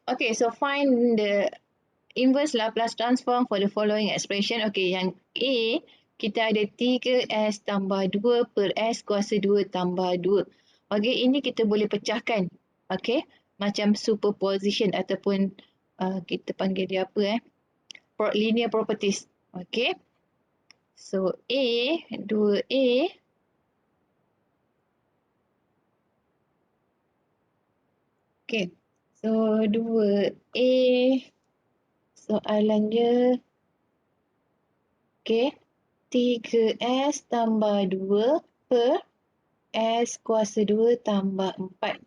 Okay, so find the inverse Laplace transform for the following expression. Okay, yang A, kita ada 3S tambah 2 per S kuasa 2 tambah 2. Okay, ini kita boleh pecahkan. Okay, macam superposition ataupun kita panggil dia apa linear properties. Okay, so A, 2A. Okay, so 2A. Soalan dia, okay, 3S tambah 2 per S kuasa 2 tambah 4.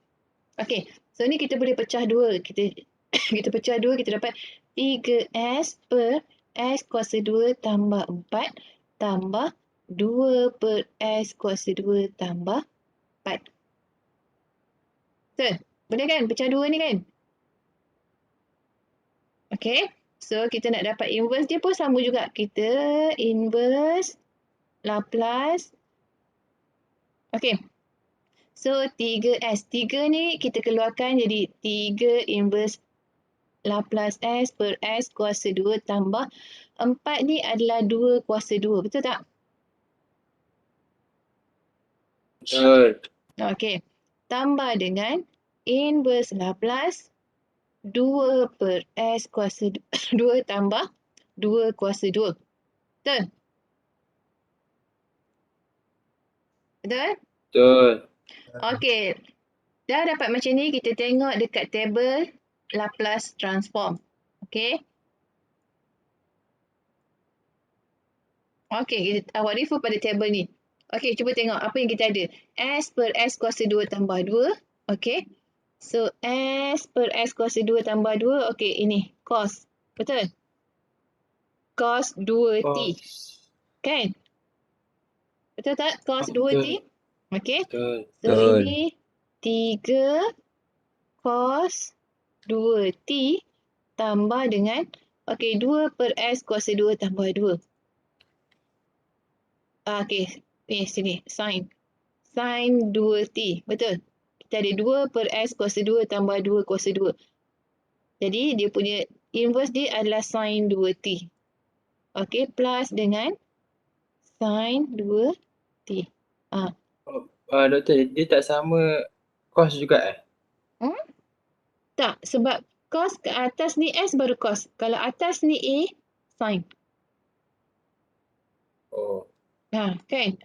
Okay, so ni kita boleh pecah 2. Kita kita pecah 2, kita dapat 3S per S kuasa 2 tambah 4 tambah 2 per S kuasa 2 tambah 4. Betul? Boleh kan pecah 2 ni kan? Okay, so kita nak dapat inverse dia pun sama juga. Kita inverse Laplace. Okay, so 3S. 3 ni kita keluarkan jadi 3 inverse Laplace S per S kuasa 2 tambah 4 ni adalah 2 kuasa 2. Betul tak? Betul. Okay. Tambah dengan inverse Laplace 2 per S kuasa 2 tambah 2 kuasa 2. Betul? Betul? Betul. Okay. Dah dapat macam ni, kita tengok dekat table Laplace transform. Okay. Okay, kita awak refer pada table ni. Okay, cuba tengok apa yang kita ada. S per S kuasa 2 tambah 2. Okay. So, S per S kuasa 2 tambah 2. Okay, ini cos. Betul? Cos 2T. Kan? Betul tak? Cos 2T. Okay. Betul. So, ini 3 cos 2T tambah dengan, okay, 2 per S kuasa 2 tambah 2. Okay, ni sini, sin. Sin 2T. Betul? Kita ada 2 per S kuasa 2 tambah 2 kuasa 2. Jadi, dia punya inverse dia adalah sin 2T. Okay, plus dengan sin 2T. Doktor, dia tak sama cos juga Tak, sebab cos ke atas ni S baru cos. Kalau atas ni A, sin. Oh. Kan?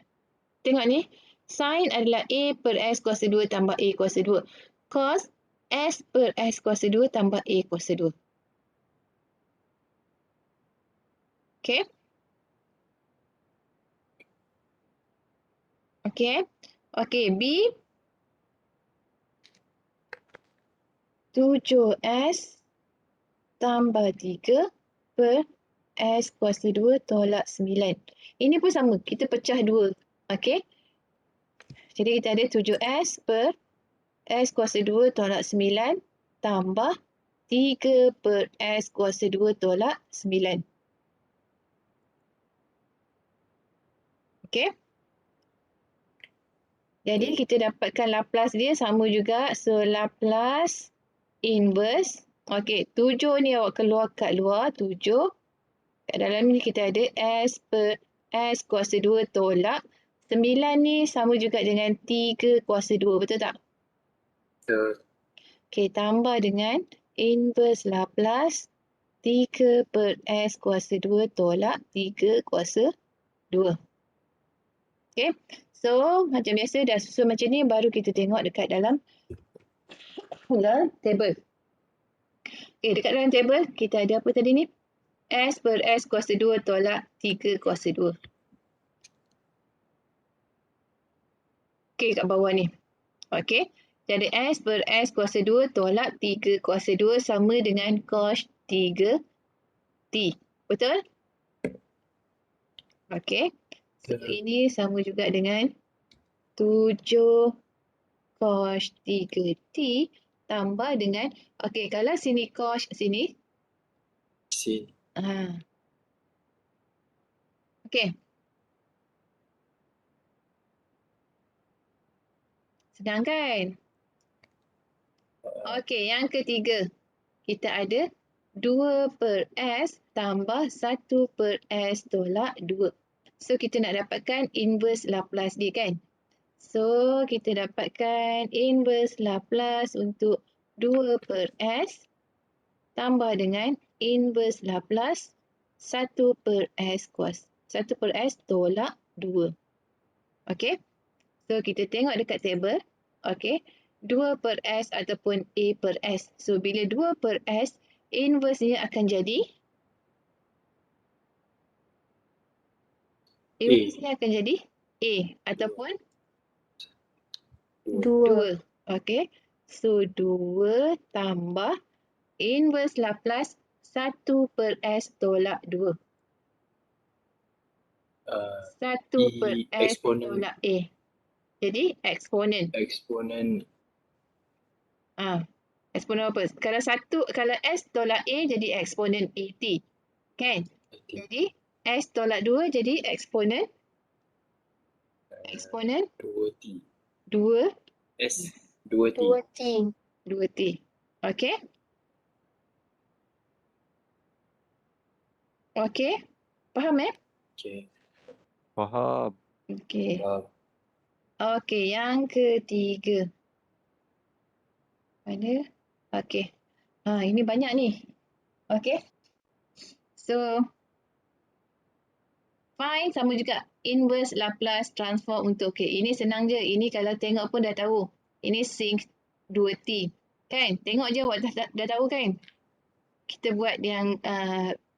Tengok ni. Sin adalah A per S kuasa 2 tambah A kuasa 2. Cos S per S kuasa 2 tambah A kuasa 2. Okay? Okay. Okay, B. 7S tambah 3 per S kuasa 2 tolak 9. Ini pun sama. Kita pecah 2. Okay. Jadi kita ada 7S per S kuasa 2 tolak 9 tambah 3 per S kuasa 2 tolak 9. Okay. Jadi kita dapatkan Laplace dia sama juga. So Laplace inverse. Okay. 7 ni awak keluar kat luar. 7. Kat dalam ni kita ada S per S kuasa 2 tolak 9 ni sama juga dengan 3 kuasa 2. Betul tak? Betul. Okay. Tambah dengan inverse Laplace 3 per S kuasa 2 tolak 3 kuasa 2. Okay. So, macam biasa dah susun macam ni, baru kita tengok dekat dalam table. Okay, dekat dalam table, kita ada apa tadi ni? S per S kuasa 2 tolak 3 kuasa 2. Okay, kat bawah ni. Okay. Jadi S per S kuasa 2 tolak 3 kuasa 2 sama dengan cos 3T. Betul? Okay. So, ini sama juga dengan 7 cos 3T tambah dengan, okay, kalau sini cos, sini. Sin. Okay. Senang kan? Okay, yang ketiga. kita ada 2 per S tambah 1 per S tolak 2. So, kita nak dapatkan inverse Laplace dia kan. So, kita dapatkan inverse Laplace untuk 2 per S tambah dengan inverse Laplace 1 per S kuasa. 1 per S tolak 2. Okey. So, kita tengok dekat table. Okey. 2 per S ataupun A per S. So, bila 2 per S, inverse-nya akan jadi inverse-nya akan jadi A ataupun 2. Okey. So, 2 tambah inverse Laplace 1 per S tolak 2. 1 per S Eksponen tolak A. Jadi, eksponen. Eksponen apa? Kalau S tolak A jadi eksponen AT. Kan? Jadi, S tolak 2 jadi eksponen 2 S 2T. 2T. Okey? Okey? Faham Okey. Faham. Okey. Faham. Okey, yang ketiga. Mana? Okey. Ini banyak ni. Okey. So, find sama juga inverse Laplace transform untuk ini senang je. Ini kalau tengok pun dah tahu. Ini sin 2T. Kan? Tengok je awak dah tahu kan? Kita buat yang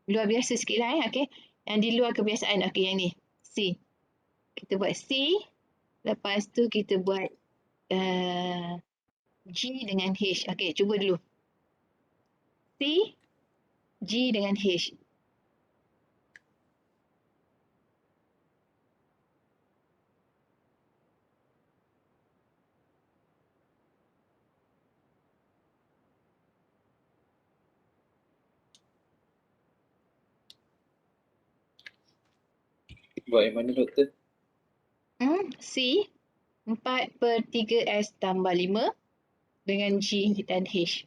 luar biasa sikit lah. Okey. Yang di luar kebiasaan. Okey, yang ni. C. Kita buat C. Lepas tu kita buat G dengan H. Okey, cuba dulu. C, G dengan H. Buat yang mana doktor? C, 4 per 3S tambah 5 dengan G dan H.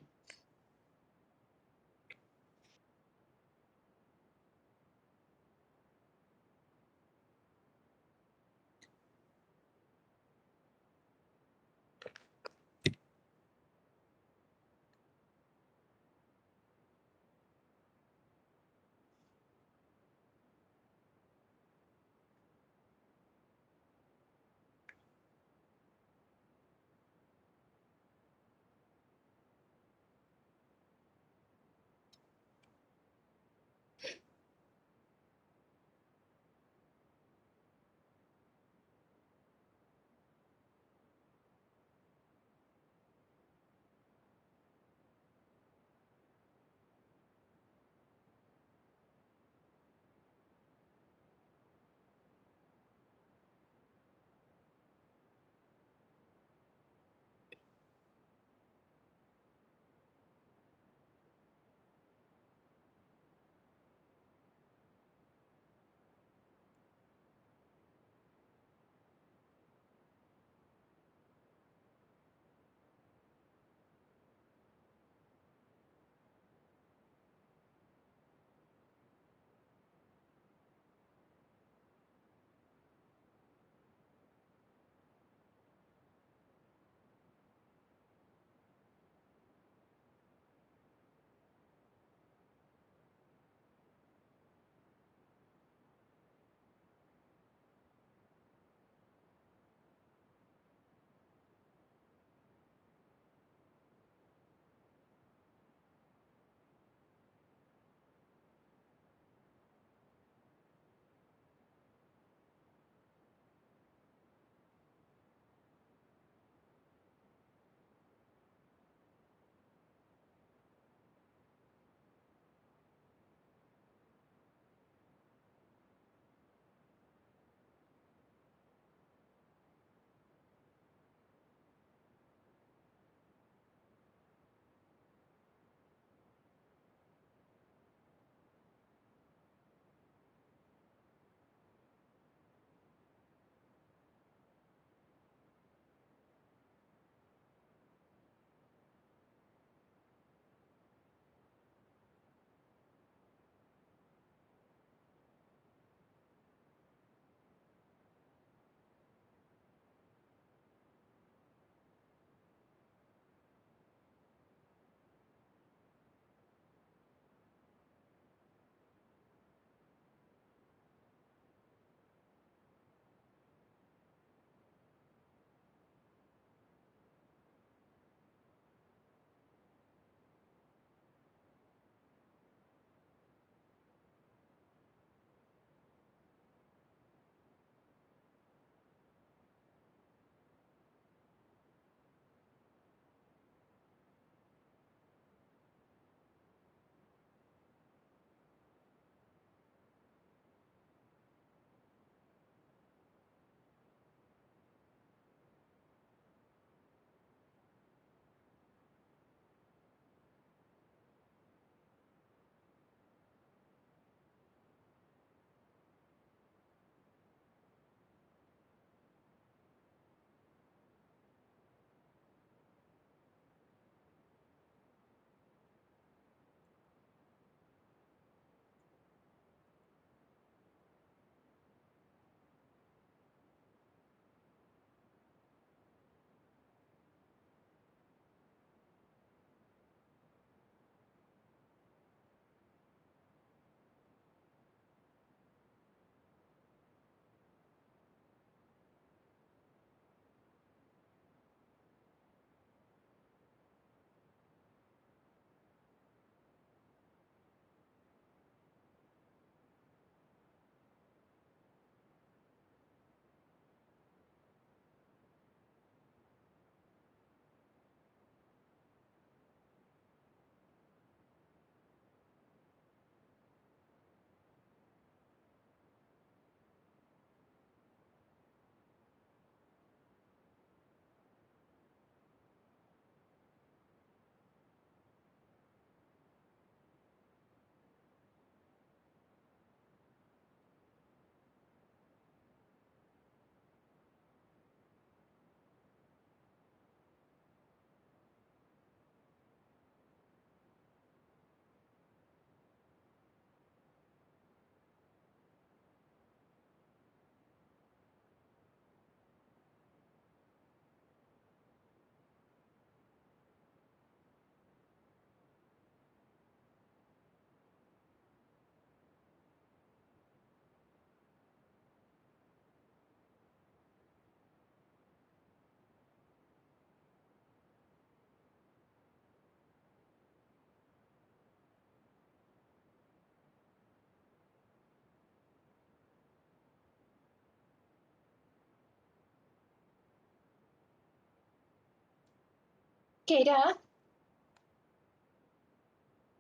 Okey dah?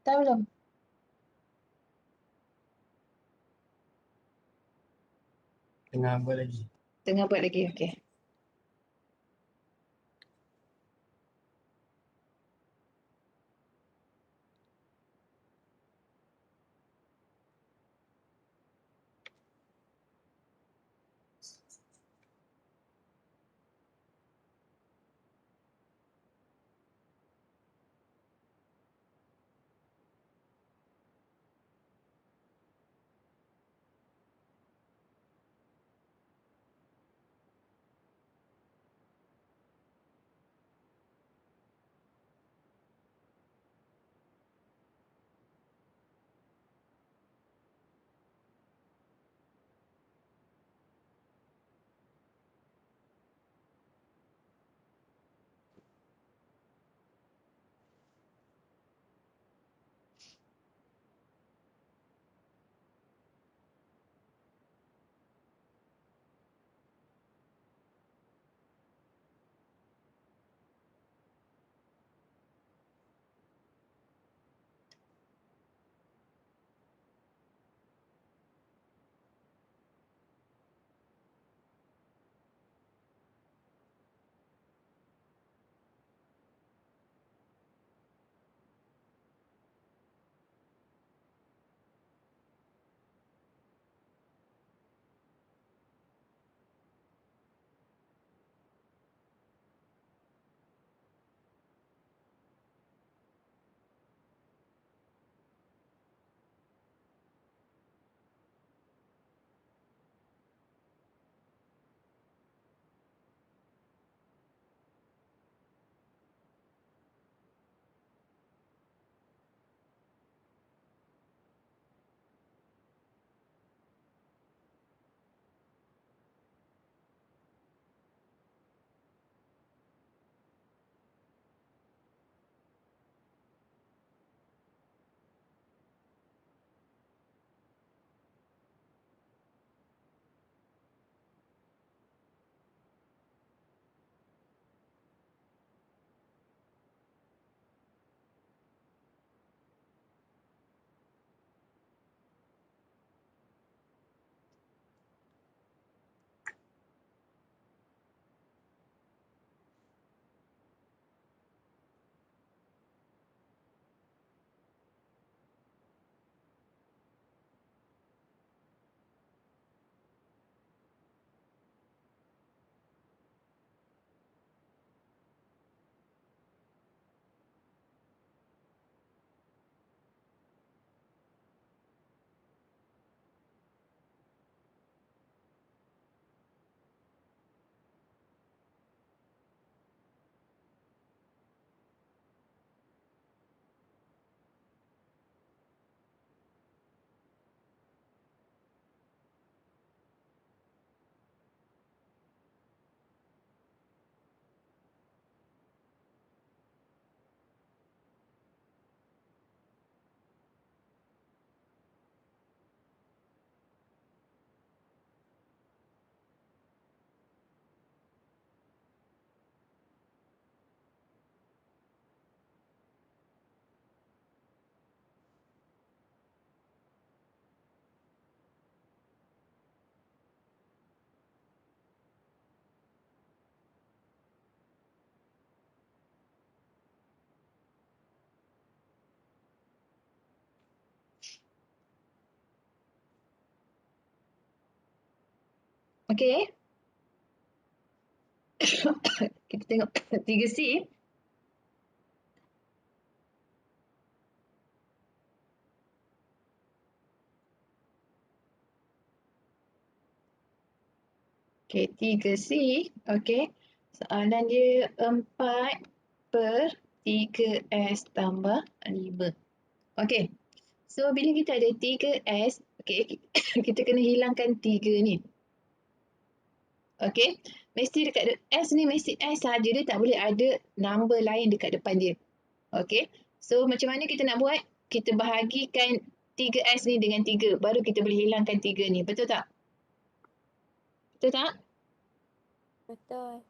Dah belum? Tengah buat lagi. Tengah buat lagi, okey. Okey. Kita tengok 3C. Okey, 3C. Okey. Soalan dia 4/3S tambah 5. Okey. So, bila kita ada 3S, okey, kita kena hilangkan 3 ni. Okey. Mesti dekat S ni mesti S saja, dia tak boleh ada number lain dekat depan dia. Okey. So, macam mana kita nak buat? Kita bahagikan 3S ni dengan 3. Baru kita boleh hilangkan 3 ni. Betul tak? Betul tak? Betul.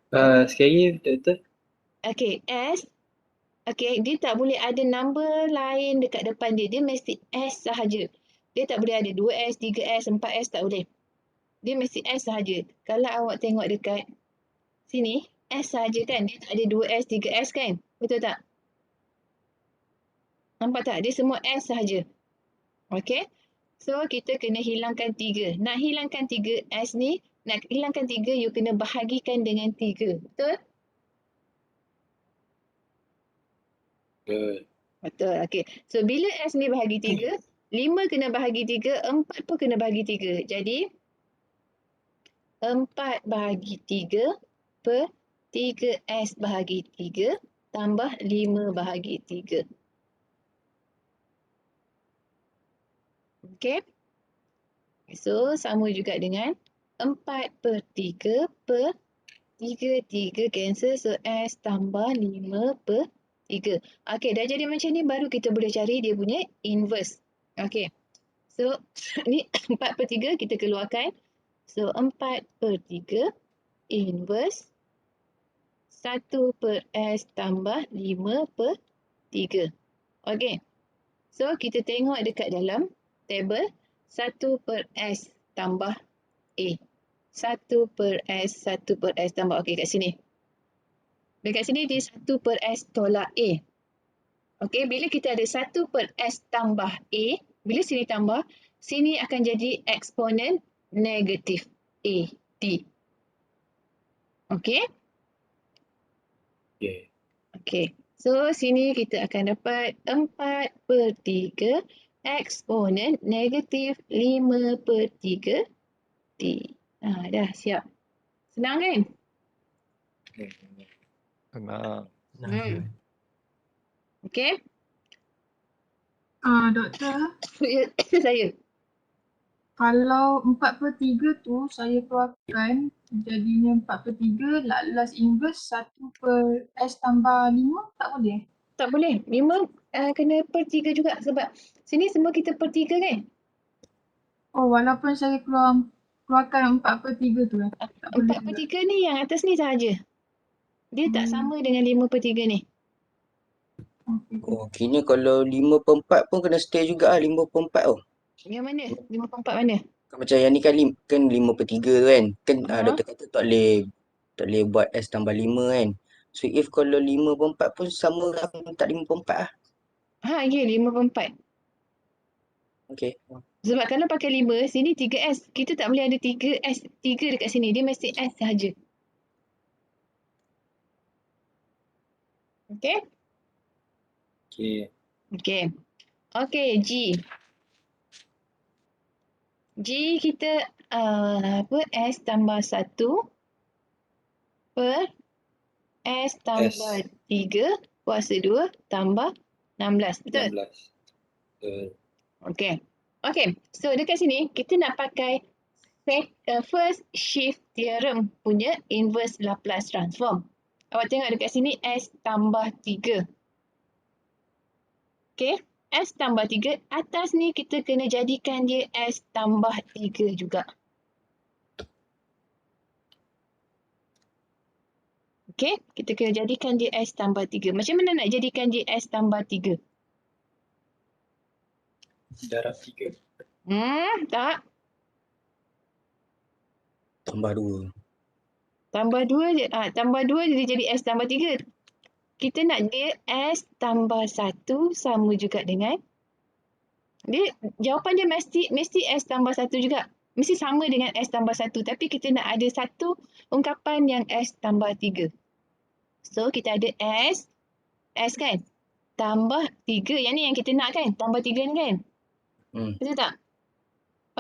Sekali lagi, Doktor. Okey. S Okey, dia tak boleh ada number lain dekat depan dia. Dia mesti S sahaja. Dia tak boleh ada 2S, 3S, 4S, tak boleh. Dia mesti S sahaja. Kalau awak tengok dekat sini, S sahaja kan? Dia tak ada 2S, 3S kan? Betul tak? Nampak tak? Dia semua S sahaja. Okey? So, kita kena hilangkan 3. Nak hilangkan 3S ni, nak hilangkan 3, you kena bahagikan dengan 3. Betul? Betul. Betul. Okey. So, bila S ni bahagi 3, 5 kena bahagi 3, 4 pun kena bahagi 3. Jadi, 4 bahagi 3 per 3S bahagi 3 tambah 5 bahagi 3. Okey. So, sama juga dengan 4 per 3 per 3, 3 cancel. So, S tambah 5 per 3. Okey, dah jadi macam ni baru kita boleh cari dia punya inverse. Okey. So, ni 4 per 3 kita keluarkan. So, 4 per 3 inverse 1 per S tambah 5 per 3. Okey. So, kita tengok dekat dalam table 1 per S tambah A. 1 per S, 1 per S tambah. Okey, kat sini. Dekat sini dia 1 per S tolak A. Okey, bila kita ada 1 per S tambah A, bila sini tambah, sini akan jadi eksponen negatif A, T. Okey? Okey. Okey. So, sini kita akan dapat 4 per 3 eksponen negatif 5 per 3 T. Dah siap. Senang kan? Senang. Okey? Doktor, Ya, saya. kalau 4 per 3 tu saya keluarkan jadinya 4 per 3 last inverse 1 per S tambah 5 tak boleh? Tak boleh. 5 kena per 3 juga sebab sini semua kita per 3 kan? Oh, walaupun saya keluarkan 4 per 3 tu tak boleh 4 per juga. 3 ni yang atas ni sahaja. Dia tak sama dengan 5 per 3 ni. Oh, kini kalau 5 per 4 pun kena stay juga lah 5 per 4 tu. Yang mana? 5 per 4 mana? Kan macam yang ni kan, kan 5 per 3 tu kan. Kan doktor kata tak boleh buat S tambah 5 kan. So if kalau 5 per 4 pun sama lah tak 5 per 4 lah. Ya, 5 per 4. Okay. Sebab kalau pakai 5, sini 3S. Kita tak boleh ada 3S, 3 dekat sini. Dia mesti S sahaja. Okey? Okey. Okey. Okey, G. G kita S tambah 1 per S tambah 3 kuasa 2 tambah 16. Betul? 16. Betul. Okey. Okey. So dekat sini kita nak pakai first shift theorem punya inverse Laplace transform. Awak tengok dekat sini S tambah 3. Okey. S tambah 3. Atas ni kita kena jadikan dia S tambah 3 juga. Okey. Kita kena jadikan dia S tambah 3. Macam mana nak jadikan dia S tambah 3? Darab 3. Tak. Tambah 2. Tambah 2 je. Tambah 2 dia jadi S tambah 3. Kita nak dia S tambah 1 sama juga dengan dia, jawapan dia mesti S tambah 1 juga. Mesti sama dengan S tambah 1. Tapi kita nak ada satu ungkapan yang S tambah 3. So, kita ada S kan? Tambah 3. Yang ni yang kita nak kan? Tambah 3 ni kan? Betul tak?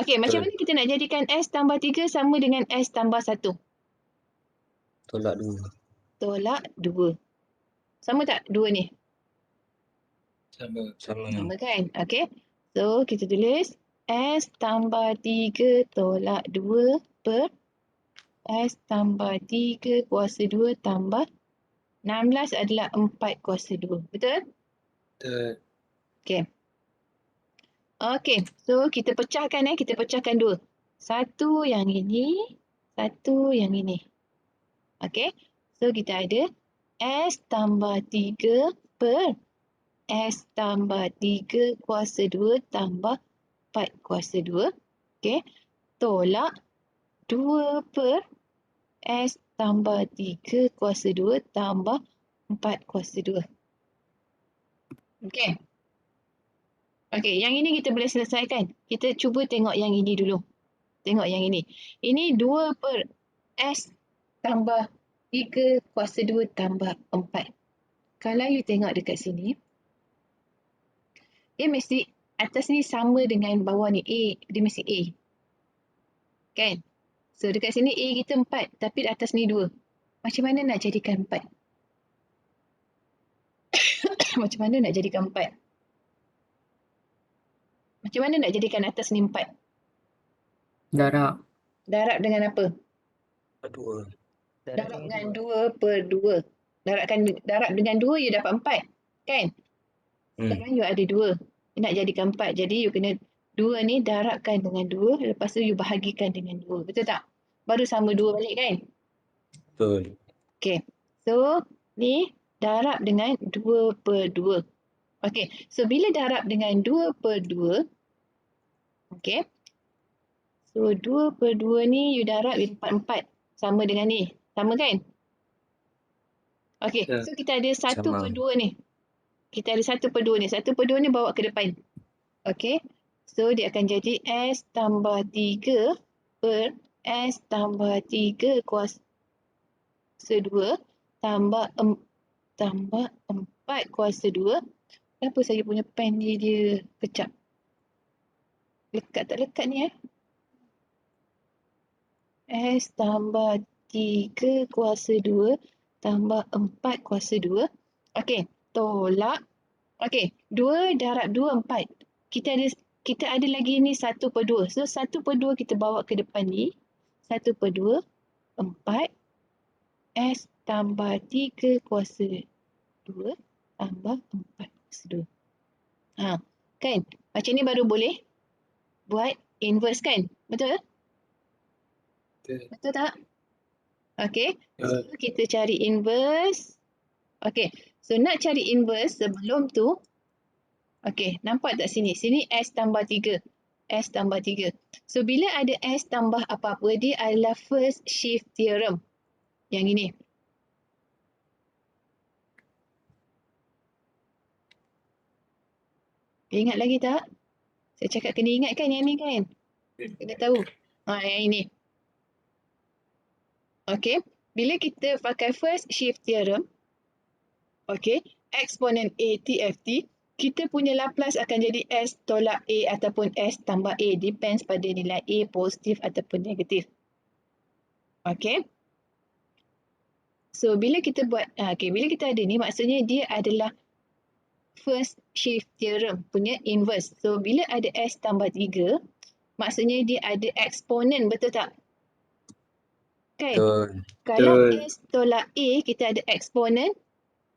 Okey, macam mana kita nak jadikan S tambah 3 sama dengan S tambah 1? Tolak 2. Tolak 2. Sama tak 2 ni? Sama. Sama kan? Okey. So, kita tulis S tambah 3 tolak 2 per S tambah 3 kuasa 2 tambah 16 adalah 4 kuasa 2. Betul? Betul. Okey. Okey. So, kita pecahkan kita pecahkan 2. Satu yang ini, satu yang ini. Okey. So, kita ada S tambah 3 per S tambah 3 kuasa 2 tambah 4 kuasa 2. Okey. Tolak 2 per S tambah 3 kuasa 2 tambah 4 kuasa 2. Okey. Okey, yang ini kita boleh selesaikan. Kita cuba tengok yang ini dulu. Tengok yang ini. Ini 2 per S tambah 3 kuasa 2 tambah 4. Kalau you tengok dekat sini, dia mesti atas ni sama dengan bawah ni. A, dia mesti A. Kan? So, dekat sini A kita 4, tapi atas ni 2. Macam mana nak jadikan 4? Macam mana nak jadikan 4? Macam mana nak jadikan atas ni 4? Darab. Darab dengan apa? 2. Darab dengan 2 per 2. Darab dengan 2, you dapat 4. Kan? Sekarang you ada 2. You nak jadikan 4. Jadi, you kena 2 ni darabkan dengan 2. Lepas tu, you bahagikan dengan 2. Betul tak? Baru sama 2 balik kan? Betul. Okay. So, ni darab dengan 2 per 2. Okay. So, bila darab dengan 2 per 2. Okay. So, 2 per 2 ni you darab, you dapat 4. Sama dengan ni. Sama kan? Okay. Ya. So, kita ada 1 Sama. per 2 ni. Kita ada 1 per 2 ni. 1 per 2 ni bawa ke depan. Okay. So, dia akan jadi S tambah 3 per S tambah 3 kuasa 2 tambah 4 kuasa 2. Kenapa saya punya pen dia kecap? Lekat tak lekat ni S tambah 3 kuasa 2 tambah 4 kuasa 2. Okey, tolak. Okey, 2 darab 2, 4. Kita ada lagi ni 1 per 2. So, 1 per 2 kita bawa ke depan ni. 1 per 2, 4. S tambah 3 kuasa 2 tambah 4 kuasa 2. Kan? Macam ni baru boleh buat inverse kan? Betul? Betul tak? Okey. So, kita cari inverse. Okey. So, nak cari inverse sebelum tu. Okey. Nampak tak sini? Sini S tambah 3. S tambah 3. So, bila ada S tambah apa-apa, dia adalah first shift theorem. Yang ini. Ingat lagi tak? Saya cakap kena ingat kan yang ni kan? Kena tahu. Yang ini. Okey. Bila kita pakai first shift theorem, okey, eksponen A TFT, kita punya Laplace akan jadi S tolak A ataupun S tambah A. Depends pada nilai A positif ataupun negatif. Okey. So, bila kita buat, bila kita ada ni, maksudnya dia adalah first shift theorem punya inverse. So, bila ada S tambah 3, maksudnya dia ada eksponen, betul tak? Kan? Betul. Kalau Betul. S tolak A, kita ada eksponen.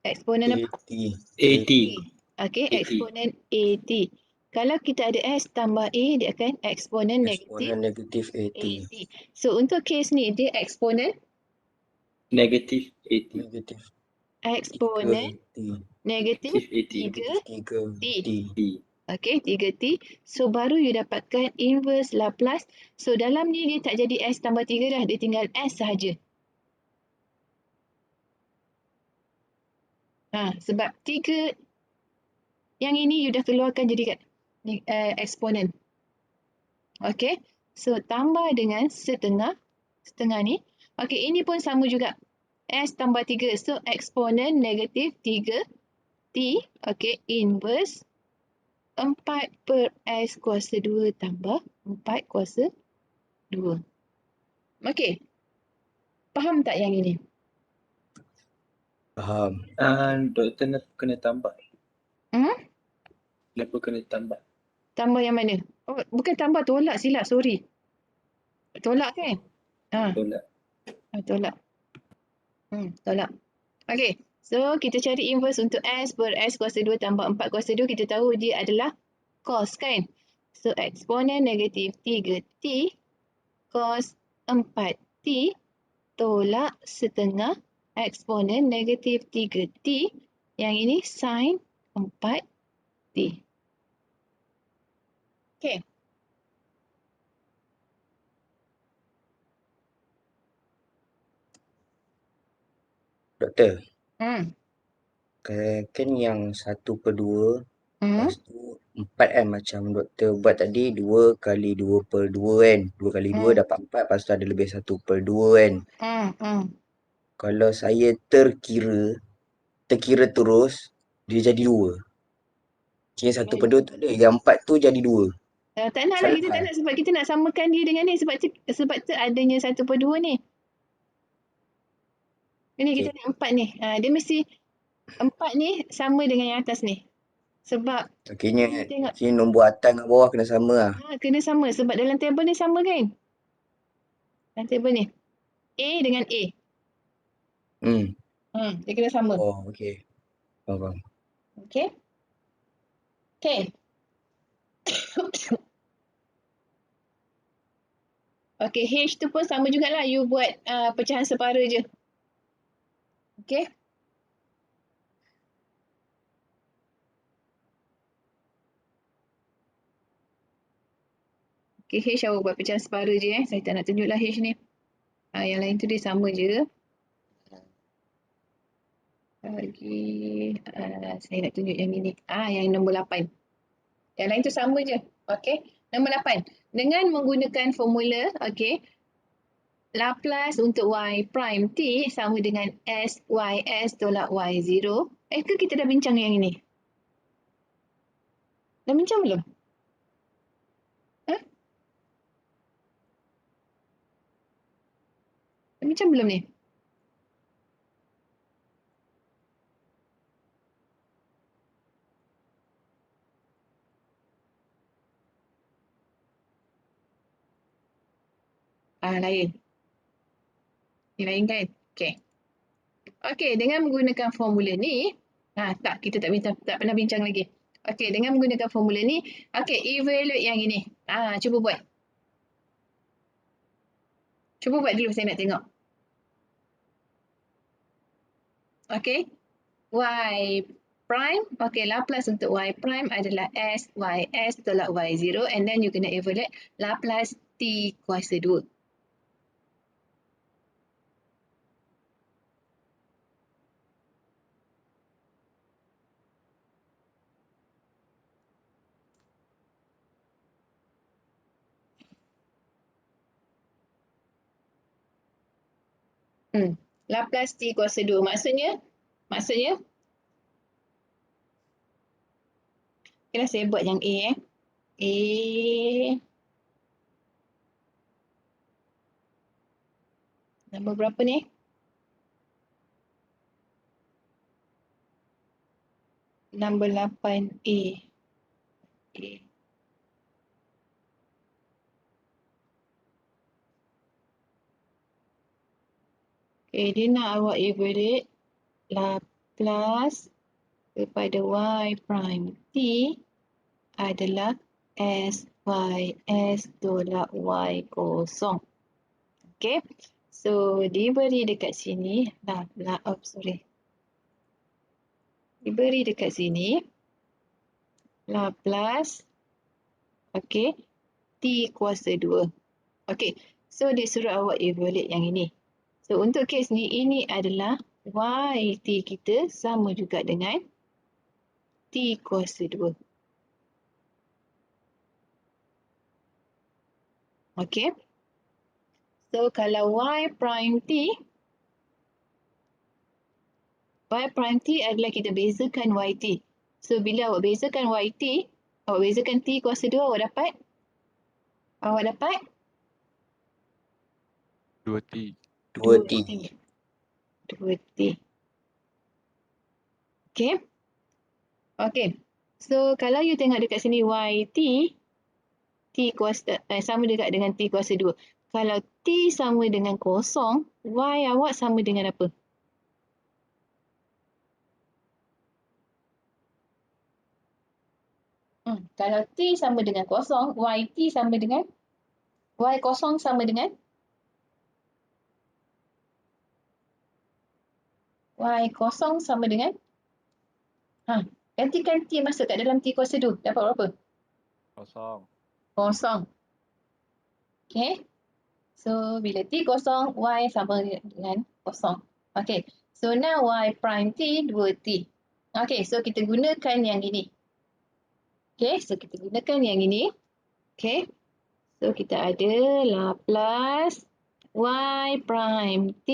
Eksponen apa? AT. Okey, AT. eksponen AT. Kalau kita ada S tambah A, dia akan eksponen negatif Eksponen negatif AT. AT. So, untuk kes ni, dia eksponen Negatif AT. Negatif eksponen 3 negatif AT. 3 T. T. Okey, 3T. So, baru you dapatkan inverse Laplace. So, dalam ni dia tak jadi S tambah 3 dah. Dia tinggal S sahaja. Sebab 3 yang ini you dah keluarkan jadi eksponen. Okey. So, tambah dengan setengah. Setengah ni. Okey, ini pun sama juga. S tambah 3. So, eksponen negatif 3T. Okey, inverse 4 per S kuasa 2 tambah 4 kuasa 2. Okey. Faham tak yang ini? Faham. Doktor nak kena tambah. Kenapa kena tambah? Tambah yang mana? Oh, bukan tambah, tolak, silap, sorry. Tolak kan? Tolak. Tolak. Tolak. Okey. So, kita cari inverse untuk S per S kuasa 2 tambah 4 kuasa 2. Kita tahu dia adalah cos kan? So, eksponen negatif 3T cos 4T tolak setengah eksponen negatif 3T Yang ini sin 4T. Okey. Doktor, Hmm. kan yang 1/2, Hmm. lepas tu 4 kan macam doktor buat tadi 2 kali 2/2 kan. 2 kali 2 Hmm. dapat 4, lepas tu ada lebih 1/2 kan. Hmm. Hmm. Kalau saya terkira terus, dia jadi 2. Kira 1/2 tak ada, yang 4 tu jadi 2. Tak nak lah, Salah kita tak kan? nak sebab kita nak samakan dia dengan ni sebab tu adanya 1/2 ni. Ini kita Okey. nak 4 ni. Dia mesti 4 ni sama dengan yang atas ni. Sebab Okeynya ni tengok kira nombor atas dengan bawah kena sama lah. kena sama sebab dalam table ni sama kan? Dalam table ni. A dengan A. Hmm. Dia kena sama. Oh, okey. Faham. Okey. Okey. Okey, H tu pun sama jugalah. You buat pecahan separa je. Okey. Okey, H awak buat pecahan separa je Saya tak nak tunjuklah H ni. Yang lain tu dia sama je. Lagi saya nak tunjuk yang ni. Yang nombor 8. Yang lain tu sama je. Okey. Nombor 8. Dengan menggunakan formula, okey, Laplace untuk y prime t sama dengan SYS tolak Y0. Ke kita dah bincang yang ini? Dah bincang belum? Dah bincang belum ni? Lain. Ni lain kan? Okey. Okey, dengan menggunakan formula ni, tak, kita tak pernah bincang lagi. Okey, dengan menggunakan formula ni, okey, evaluate yang ini. Cuba buat. Cuba buat dulu, saya nak tengok. Okey, y prime, okey, Laplace untuk y prime adalah SYS tolak Y0 and then you kena evaluate Laplace T kuasa 2. Laplace T kuasa 2. Maksudnya, kena saya buat yang A A nombor berapa ni? Nombor 8A. Okay. Dia nak awak evaluate Laplace kepada y prime t adalah SYS tolak Y kosong. Okay. So, diberi dekat sini. Diberi dekat sini. Laplace. Okay. T kuasa 2. Okay. So, dia suruh awak evaluate yang ini. So, untuk kes ni, ini adalah YT kita sama juga dengan T kuasa 2. Okay. So, kalau Y prime T adalah kita bezakan YT. So, bila awak bezakan YT, awak bezakan T kuasa 2, awak dapat? 2T. 2T. 2T. Okay. Okay. So, kalau you tengok dekat sini YT, T kuasa, sama dekat dengan T kuasa 2. Kalau T sama dengan kosong, Y awak sama dengan apa? Kalau T sama dengan kosong, YT sama dengan? Y kosong sama dengan? Y kosong sama dengan? Gantikan T masuk kat dalam T kuasa 2. Dapat berapa? Kosong. Kosong. Okay. So, bila T kosong, Y sama dengan kosong. Okay. So, now Y prime T, 2T. Okay. So, kita gunakan yang ini. Okay. So, kita gunakan yang ini. Okay. So, kita ada Laplace Y prime T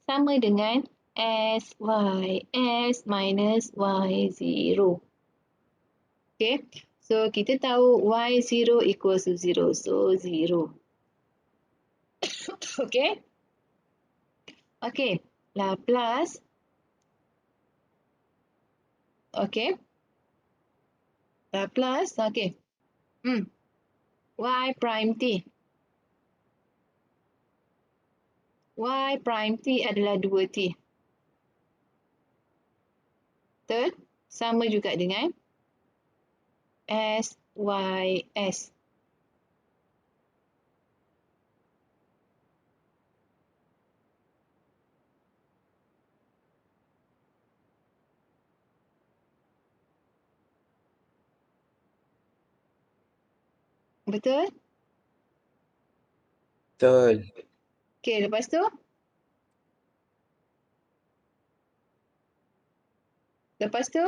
sama dengan SYS minus Y0. Okay. So, kita tahu Y0 equals to 0. So, 0. Okay. Okay. Laplace. Okay. Laplace. Okay. Y prime T. Y prime T adalah 2T. Betul? Sama juga dengan SYS. Betul? Betul. Okay, lepas tu? Lepas tu?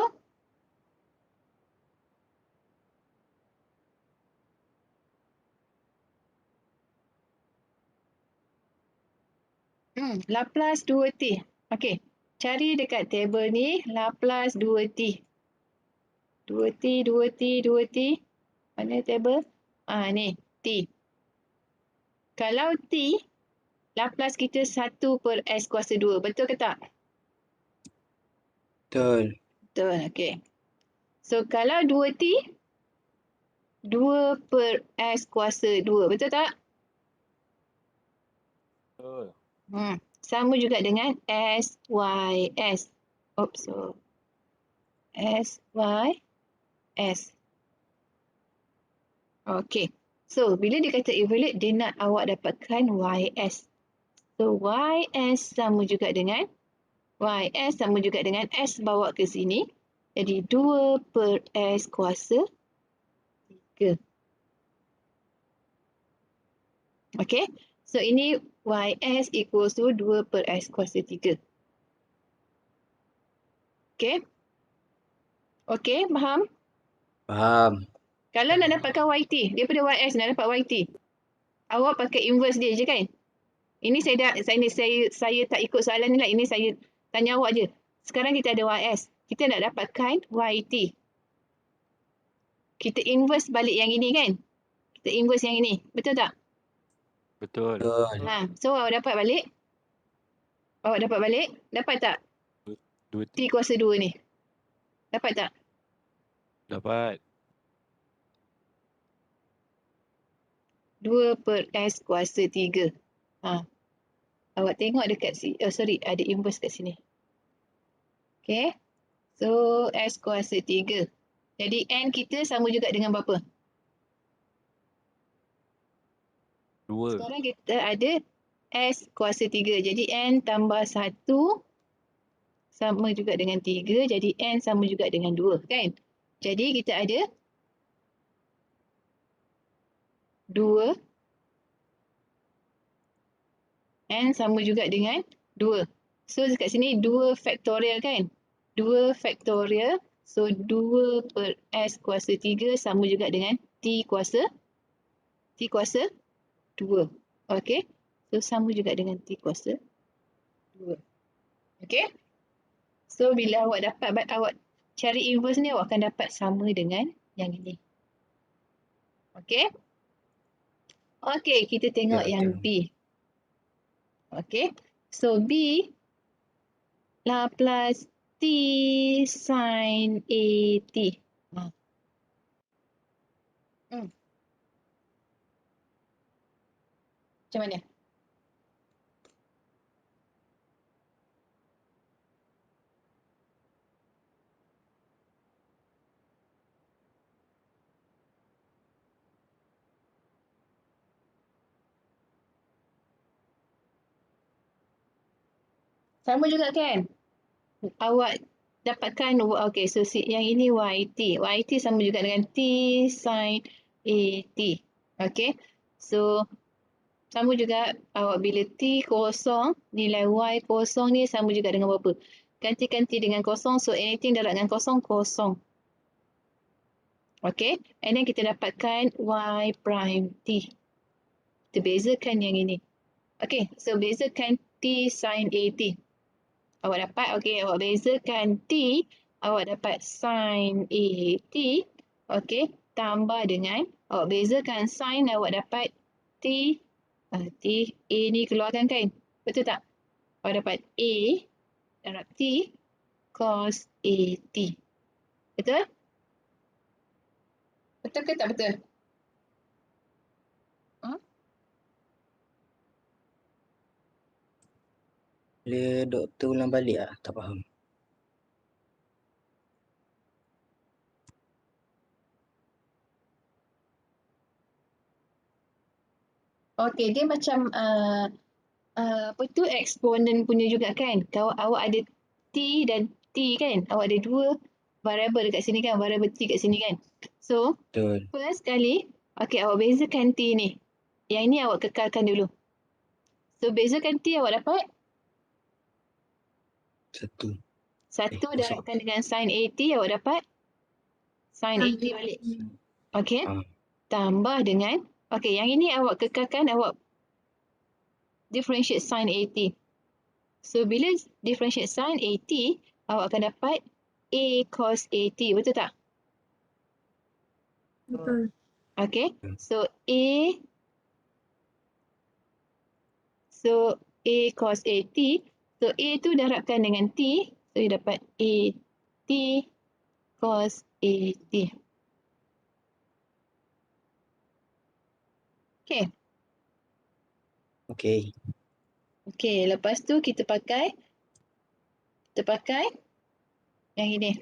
Laplace 2T. Okay. Cari dekat table ni Laplace 2T. 2T, 2T, 2T. Mana table? Ni. T. Kalau T, Laplace kita 1 per S kuasa 2. Betul ke tak? Betul. Betul. Okay. So, kalau 2T, 2 per S kuasa 2. Betul tak? Betul. Sama juga dengan SYS. Oops. So, SYS. Okay. So, bila dia kata evaluate, dia nak awak dapatkan YS. So, YS sama juga dengan S bawa ke sini. Jadi, 2 per S kuasa 3. Okay. So, ini YS equals to 2 per S kuasa 3. Okay. Okay, faham? Faham. Kalau nak dapatkan YT, daripada YS nak dapat YT, awak pakai inverse dia je kan? Ini saya tak ikut soalan ni lah. Ini saya tanya awak je. Sekarang kita ada YS. Kita nak dapatkan YT. Kita inverse balik yang ini kan? Kita inverse yang ini. Betul tak? Betul. Betul. So awak dapat balik? Awak dapat balik? Dapat tak? 2T. T kuasa 2 ni. Dapat tak? Dapat. 2 per S kuasa 3. Awak tengok dekat sini. Ada inverse kat sini. Okay. So, S kuasa 3. Jadi, N kita sama juga dengan berapa? 2. Sekarang kita ada S kuasa 3. Jadi, N tambah 1 sama juga dengan 3. Jadi, N sama juga dengan 2. Kan? Jadi, kita ada 2. N sama juga dengan 2. So, dekat sini 2 factorial kan? 2 factorial. So, 2 per S kuasa 3 sama juga dengan T kuasa 2. Okay. So, sama juga dengan T kuasa 2. Okay. So, bila awak dapat, awak cari inverse ni, awak akan dapat sama dengan yang ini. Okay. Okay, kita tengok Ya, yang betul. B. Okay. So, B, Laplace T sin AT. Macam mana? Sama juga kan? Awak dapatkan, okey, so yang ini YT. YT sama juga dengan T sin AT. Okey, so sama juga awak bila T kosong, nilai Y kosong ni sama juga dengan berapa? Gantikan T dengan kosong, so anything darab dengan kosong, kosong. Okey, and then kita dapatkan Y prime T. Kita bezakan yang ini. Okey, so bezakan T sin AT. Awak dapat, okey, awak bezakan T, awak dapat sin AT. Okey, tambah dengan, awak bezakan sin, awak dapat T, T, A ni keluarkan kan? Betul tak? Awak dapat A darab T cos AT. Betul? Betul ke tak betul? Boleh doktor ulang balik lah, tak faham. Okey, dia macam apa tu eksponen punya juga kan? Kalau awak ada T dan T kan? Awak ada dua variable dekat sini kan? Variable T kat sini kan? So, Betul. first kali, okey, awak bezakan T ni. Yang ini awak kekalkan dulu. So, bezakan T awak dapat Satu. satu kosong. darabkan dengan sin AT, awak dapat sin AT balik. Okey, Ah, tambah dengan, okey, yang ini awak kekalkan, awak differentiate sin AT. So, bila differentiate sin AT, awak akan dapat A cos AT. Betul tak? Betul. Okay. So, A cos AT. So, A tu darabkan dengan T. So, you dapat AT cos AT. Okay. okey. Okay, lepas tu kita pakai yang ini.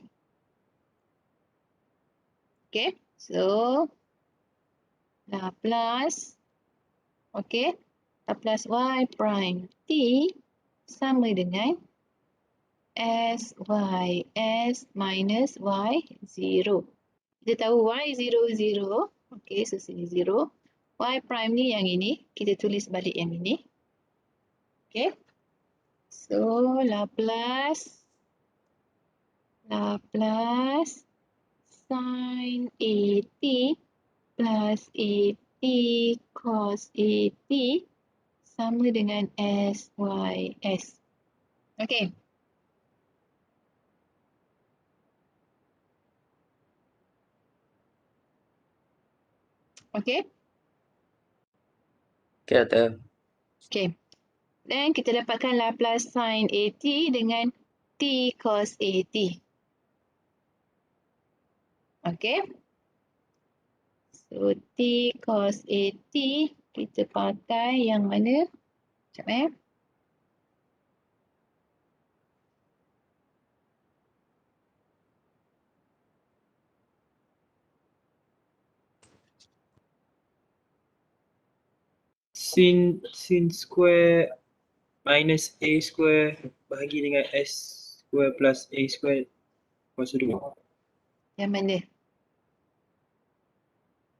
Okay, so Laplace, okay, Laplace Y prime T sama dengan SYS minus Y0. Kita tahu Y0, 0. Okay, so sini 0. Y prime ni yang ini, kita tulis balik yang ini. Okay, so Laplace sin AT plus AT cos AT sama dengan SYS. Okay. Okay. Okey doktor. Okay. Dan kita dapatkan Laplace sin AT dengan T cos AT. Okay. So, T cos AT, kita pakai yang mana? Sekejap . Sin square minus A square bahagi dengan S square plus A square kuasa 2. Yang mana?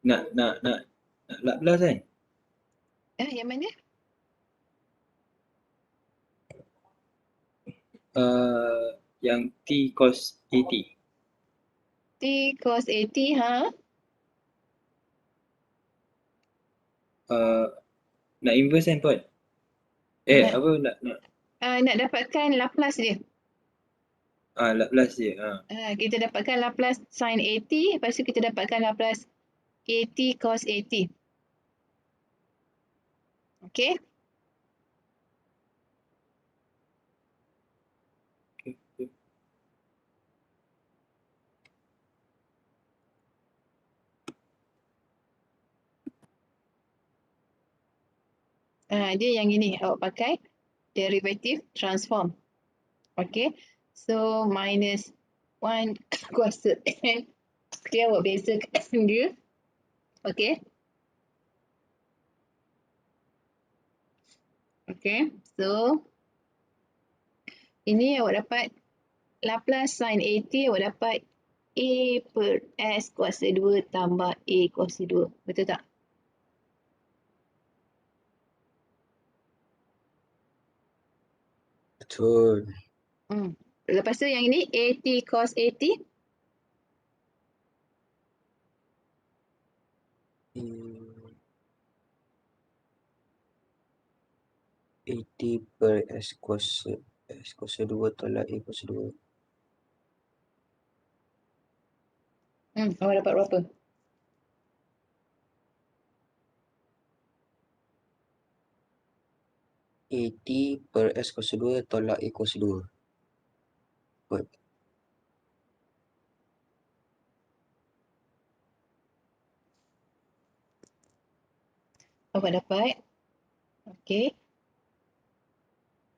Nak Laplace kan? Yang mana? Yang T cos AT. T cos AT, ha? Nak inverse kan Puan? Nak dapatkan Laplace dia. Laplace dia. Kita dapatkan Laplace sin AT, lepas tu kita dapatkan Laplace AT cos AT. Okay. Dia yang ini awak pakai derivative transform. Okay. So, minus 1 kuasa N. Okay, awak bezakan dia. Okay. Okay. So, ini awak dapat Laplace sin AT, awak dapat A per S kuasa 2 tambah A kuasa 2. Betul tak? Betul. Lepas tu yang ini AT cos AT. AT per S kuasa 2 tolak A kuasa 2. Awak dapat berapa? AT per S kuasa 2 tolak A kuasa 2. Awak dapat, okey,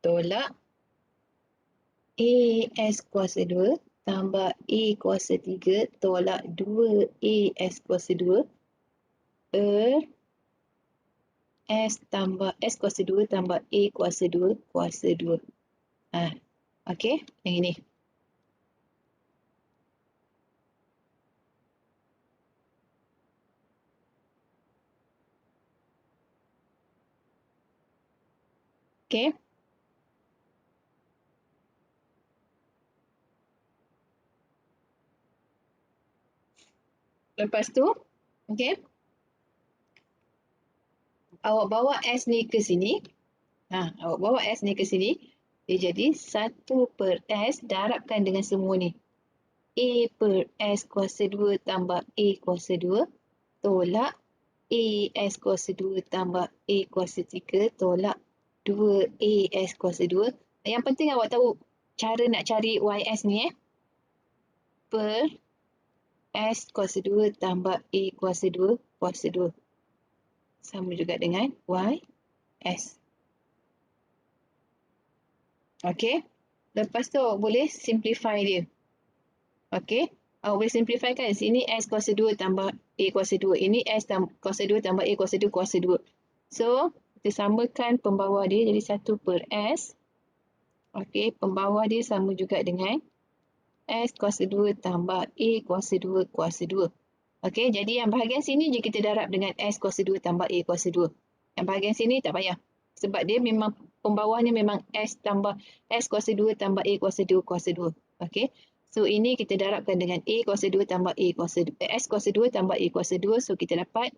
tolak A S kuasa 2 tambah A kuasa 3 tolak 2 A S kuasa 2 per S tambah S kuasa 2 tambah A kuasa 2 kuasa 2. Okey, yang ini. Okey. Lepas tu, okey. Awak bawa S ni ke sini. Awak bawa S ni ke sini. Dia jadi 1 per S darabkan dengan semua ni. A per S kuasa 2 tambah A kuasa 2 tolak A S kuasa 2 tambah A kuasa 3 tolak 2 A S kuasa 2. Yang penting awak tahu cara nak cari YS ni per S kuasa 2 tambah A kuasa 2 kuasa 2. Sama juga dengan YS. Okey. Lepas tu awak boleh simplify dia. Okey. Awak boleh simplify kan. Sini S kuasa 2 tambah A kuasa 2. Ini S kuasa 2 tambah A kuasa 2 kuasa 2. So, kita samakan pembawah dia jadi 1 per S. Okey. Pembawah dia sama juga dengan S kuasa 2 tambah A kuasa 2 kuasa 2. Okey. Jadi yang bahagian sini je kita darab dengan S kuasa 2 tambah A kuasa 2. Yang bahagian sini tak payah. Sebab dia memang pembawahnya memang S tambah S kuasa 2 tambah A kuasa 2 kuasa 2. Okey. So ini kita darabkan dengan A kuasa 2 tambah A kuasa 2. S kuasa 2 tambah A kuasa 2. So kita dapat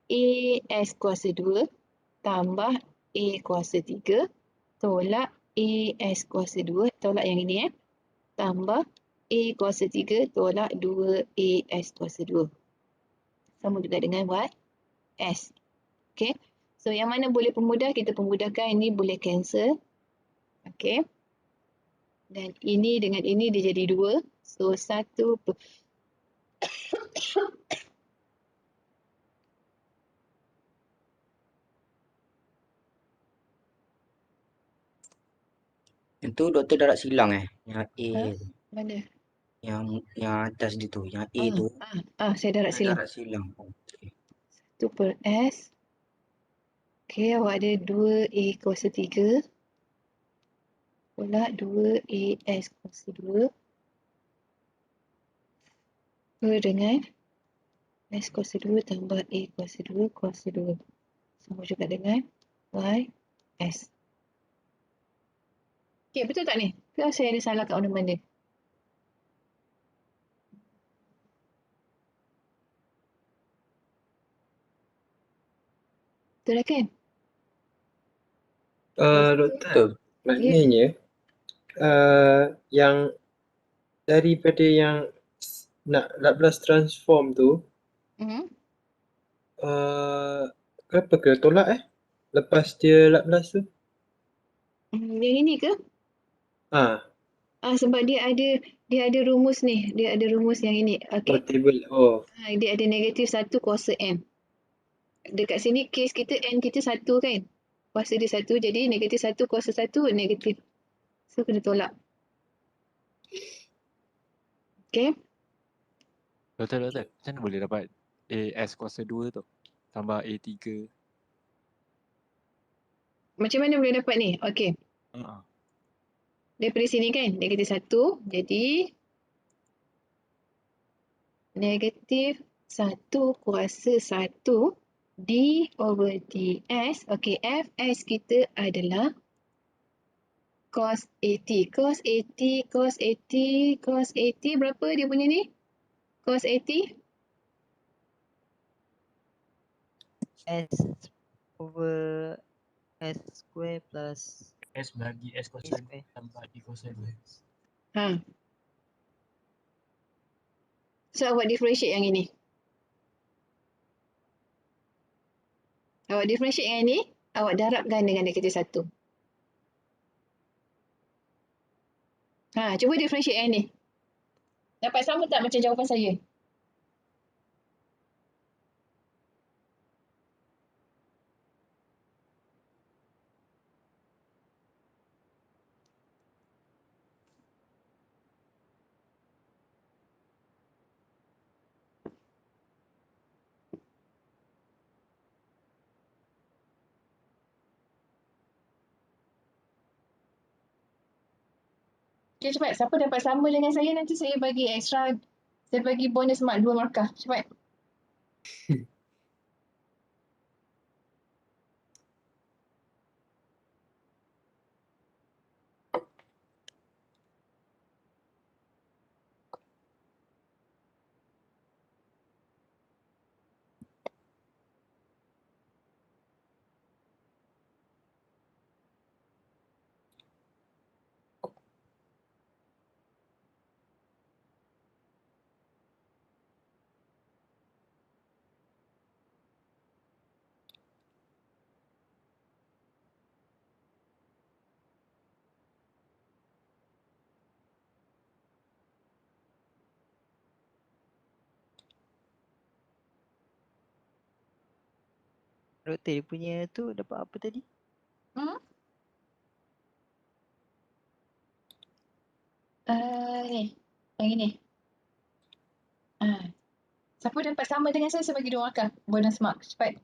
A S kuasa 2 tambah A kuasa 3 tolak A S kuasa 2 tolak yang ini tambah A kuasa 3 tolak 2 A S kuasa 2. Sama juga dengan S. Okey. So yang mana boleh pemudah, kita pemudahkan. Ini boleh cancel. Okey. Dan ini dengan ini dia jadi 2. So 1 per... Yang tu doktor darab silang yang A tu. Mana? Yang atas dia tu, yang A tu. Saya darab silang. Darab silang. Okay. 1 per S. Okey, awak ada 2A kuasa 3 tolak 2AS kuasa 2 per dengan S kuasa 2 tambah A kuasa 2 kuasa 2. Sama juga dengan YS. Okey, betul tak ni? Ke saya ada salah kat mana-mana? Betul lah kan? Doktor, Betul. maknanya yang daripada yang nak Laplace transform tu, kenapa ke tolak lepas dia Laplace tu? Yang ini ke? Sebab dia ada rumus ni. Dia ada rumus yang ini. Okey. Table. Dia ada negatif 1 kuasa M. Dekat sini case kita N kita 1 kan? Kuasa dia 1. Jadi negatif 1 kuasa 1 negatif. So kena tolak. Okey. Doktor, macam mana boleh dapat AS kuasa 2 tu tambah A3? Macam mana boleh dapat ni? Okey. Daripada sini kan, negatif 1. Jadi, negatif 1 kuasa 1 D over DS. Okey, Fs kita adalah cos 80. Cos 80, cos 80, cos 80. Berapa dia punya ni? Cos 80? S over S square plus S bagi S A kuasa square. tambah D kuasa 2. Ha. So, awak differentiate yang ini. Awak differentiate yang ini, awak darabkan dengan negatif 1. Ha, cuba differentiate yang ini. Dapat sama tak macam jawapan saya? Okay, cepat. Siapa dapat sama dengan saya, nanti saya bagi extra, saya bagi bonus mark 2 markah. Cepat. Doktor dia punya tu dapat apa tadi? Hmm? Ni. Yang ini. Siapa dapat sama dengan saya bagi 2 markah. Bonus mark. Cepat.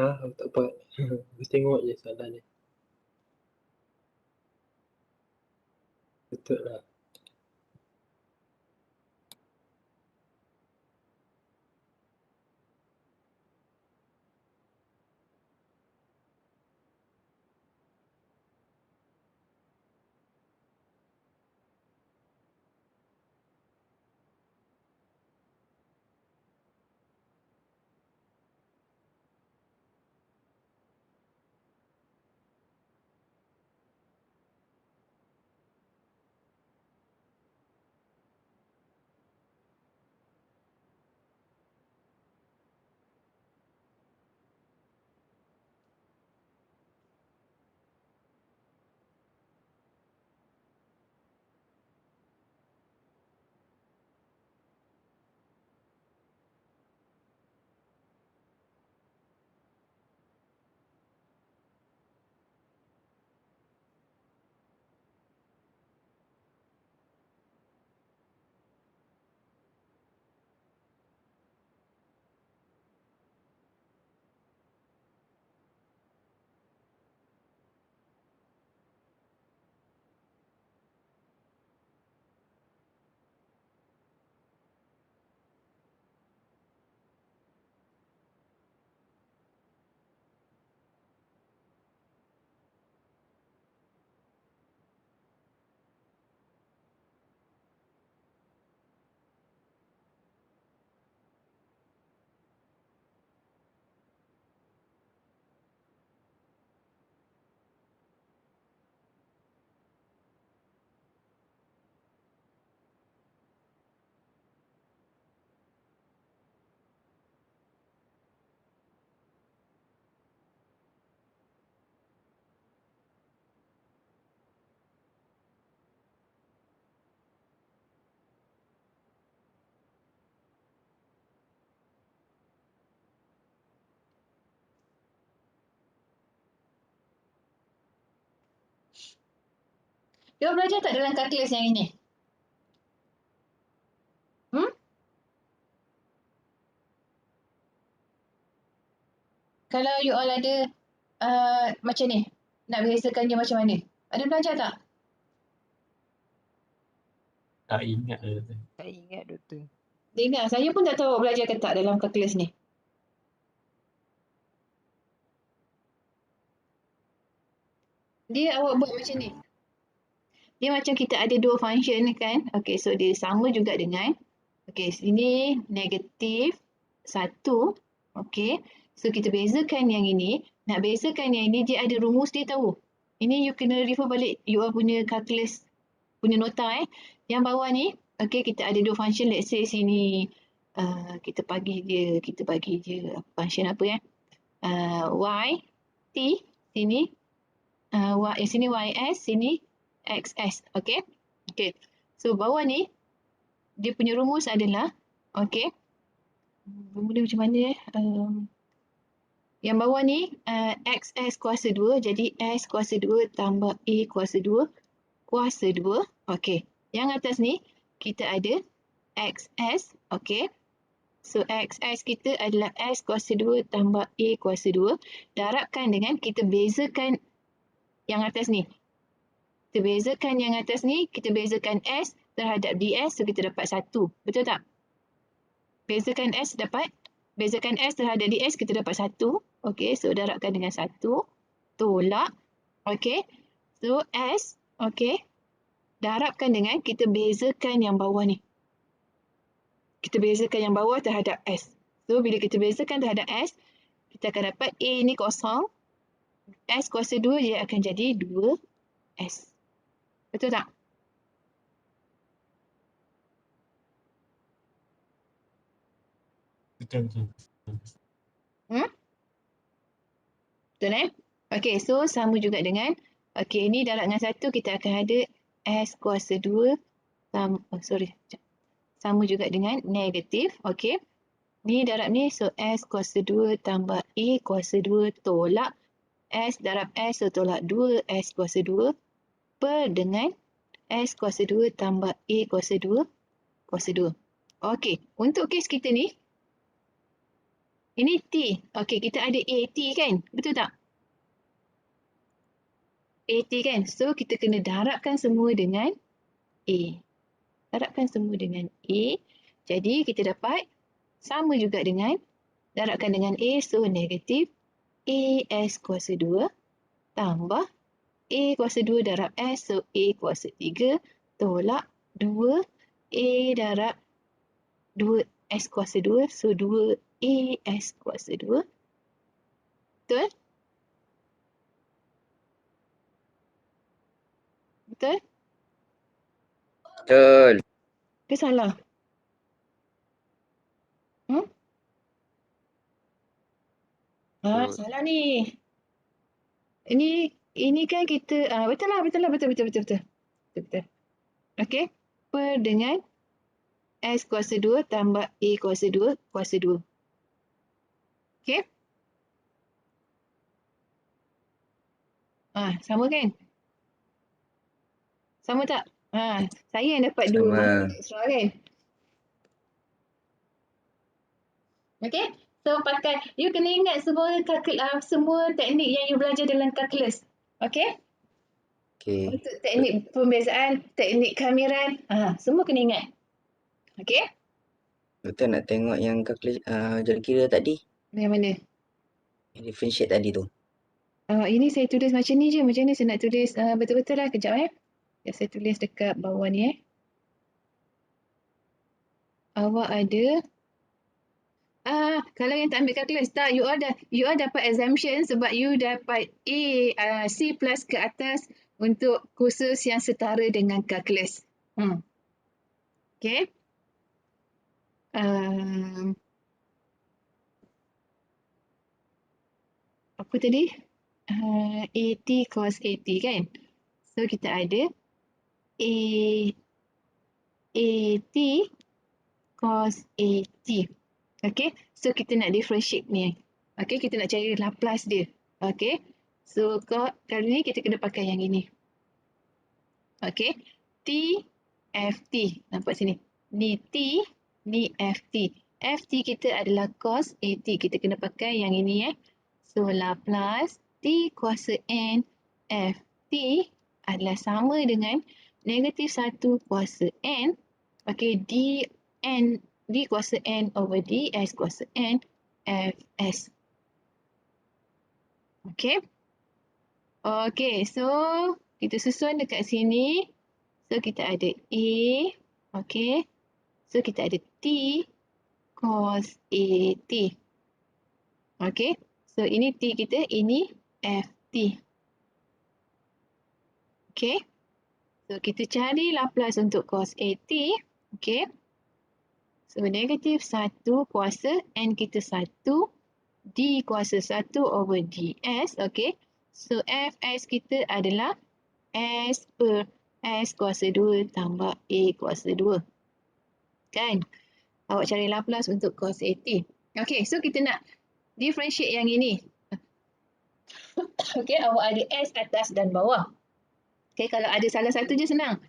Aku tak dapat. Aku tengok je soalan ni. Betul lah. You belajar tak dalam kalkulus yang ini? Kalau you all ada macam ni, nak bezakan dia macam mana? Ada belajar tak? Tak ingat lah. Tak ingat doktor. Dia ingat, saya pun tak tahu awak belajar ke tak dalam kalkulus ni. Dia awak buat macam ni. Dia macam kita ada dua function kan. Okay, so dia sama juga dengan, okay, sini negatif 1. Okay, so kita bezakan yang ini. Nak bezakan yang ini, dia ada rumus dia tahu. Ini you kena refer balik you all punya kalkulus punya nota Yang bawah ni, okay, kita ada dua function. Let's say sini kita bagi dia function apa y, t, sini sini ys, sini xs. Okay. Okay. So bawah ni, dia punya rumus adalah, okay. Rumus dia macam mana yang bawah ni xs kuasa 2. Jadi s kuasa 2 tambah a kuasa 2 kuasa 2. Okay. Yang atas ni, kita ada xs. Okay. So xs kita adalah s kuasa 2 tambah a kuasa 2. Darabkan dengan kita bezakan yang atas ni. Kita bezakan yang atas ni, kita bezakan s terhadap ds, so kita dapat 1. Betul tak? Bezakan s terhadap ds, kita dapat 1. Okey, so darabkan dengan 1. Tolak. Okey. So s, okey. Darabkan dengan kita bezakan yang bawah ni. Kita bezakan yang bawah terhadap s. So bila kita bezakan terhadap s, kita akan dapat a ni kosong. S kuasa 2 dia akan jadi 2S. Betul tak? Betul. Betul Okey, so sama juga dengan, okey, ni darab dengan 1 kita akan ada S kuasa 2 sama juga dengan negatif. Okey. Ni darab ni, so S kuasa 2 tambah A kuasa 2 tolak S darab S, so tolak 2 S kuasa 2 per dengan S kuasa 2 tambah A kuasa 2 kuasa 2. Okey, untuk kes kita ni, ini T. Okey, kita ada AT kan? Betul tak? AT kan? So, kita kena darabkan semua dengan A. Darabkan semua dengan A. Jadi, kita dapat sama juga dengan darabkan dengan A, so negatif AS kuasa 2 tambah A kuasa 2 darab S, so A kuasa 3 tolak 2 A darab 2S kuasa 2, so 2AS kuasa 2. Betul? Betul? Betul. Ke salah? Salah ni. Ini kan kita betul. Okey. Per dengan S kuasa 2 tambah A kuasa 2 kuasa 2. Okey. Sama kan? Sama tak? Saya yang dapat 2 extra kan? Okey. So you kena ingat semua teknik yang you belajar dalam kalkulus. Okey? Okey. Untuk teknik pembezaan, teknik kamiran, semua kena ingat. Okey? Doktor nak tengok yang kalkulasi jari kira tadi. Yang mana? Yang differentiate tadi tu. Ini saya tulis macam ni je. Macam ni saya nak tulis betul-betul lah. Kejap saya tulis dekat bawah ni Awak ada kalau yang tak ambil kalkulus, tak, you all dapat exemption sebab you dapat C plus ke atas untuk kursus yang setara dengan kalkulus. Okay. Apa tadi? AT cos AT kan? So kita ada AT cos AT. Okay, so kita nak differentiate ni. Okay, kita nak cari Laplace dia. Okay, so kali ni kita kena pakai yang ini. Okey. T, FT. Nampak sini. Ni T, ni FT. FT kita adalah cos AT. Kita kena pakai yang ini So, Laplace T kuasa N FT adalah sama dengan negatif 1 kuasa N. Okey, D kuasa N over DS kuasa N Fs. Okey. Okey, so kita susun dekat sini. So, kita ada A. Okey. So, kita ada T cos AT. Okey. So, ini T kita, ini FT. Okey. So, kita cari Laplace untuk cos AT. Okey. So, negatif 1 kuasa N kita 1. D kuasa 1 over DS. Okey. So, Fs kita adalah S per S kuasa 2 tambah A kuasa 2. Kan? Awak cari Laplace untuk cos AT. Okey, so kita nak differentiate yang ini. Okey, awak ada S atas dan bawah. Okey, kalau ada salah satu je senang.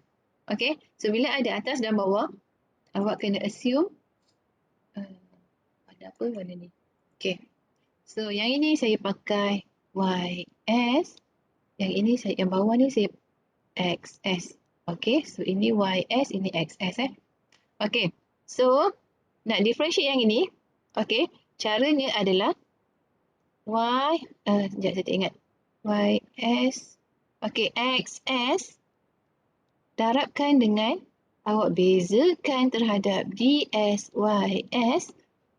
Okey, so bila ada atas dan bawah, awak kena assume ada apa warna ni. Okey, so yang ini saya pakai YS. Yang ini yang bawah ni saya XS. Okey, so ini YS, ini XS Okey, so nak differentiate yang ini, okey, caranya adalah sekejap saya tak ingat. YS, okey, XS darabkan dengan awak bezakan terhadap DS YS,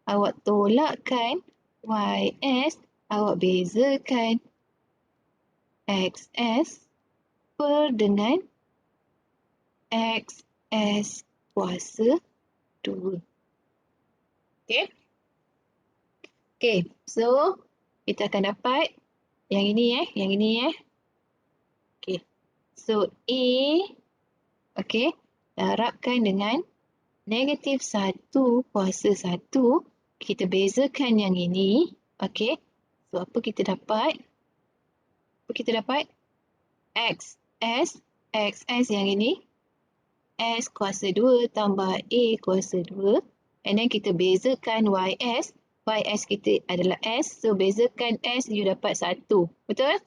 awak tolakkan YS, awak bezakan XS per dengan XS kuasa 2. Okey. Okey, so kita akan dapat yang ini Okey. So A okey, darabkan dengan negatif 1 kuasa 1. Kita bezakan yang ini. Okey. So apa kita dapat? XS yang ini. S kuasa 2 tambah A kuasa 2. And then kita bezakan YS. YS kita adalah S. So bezakan S, you dapat 1. Betul?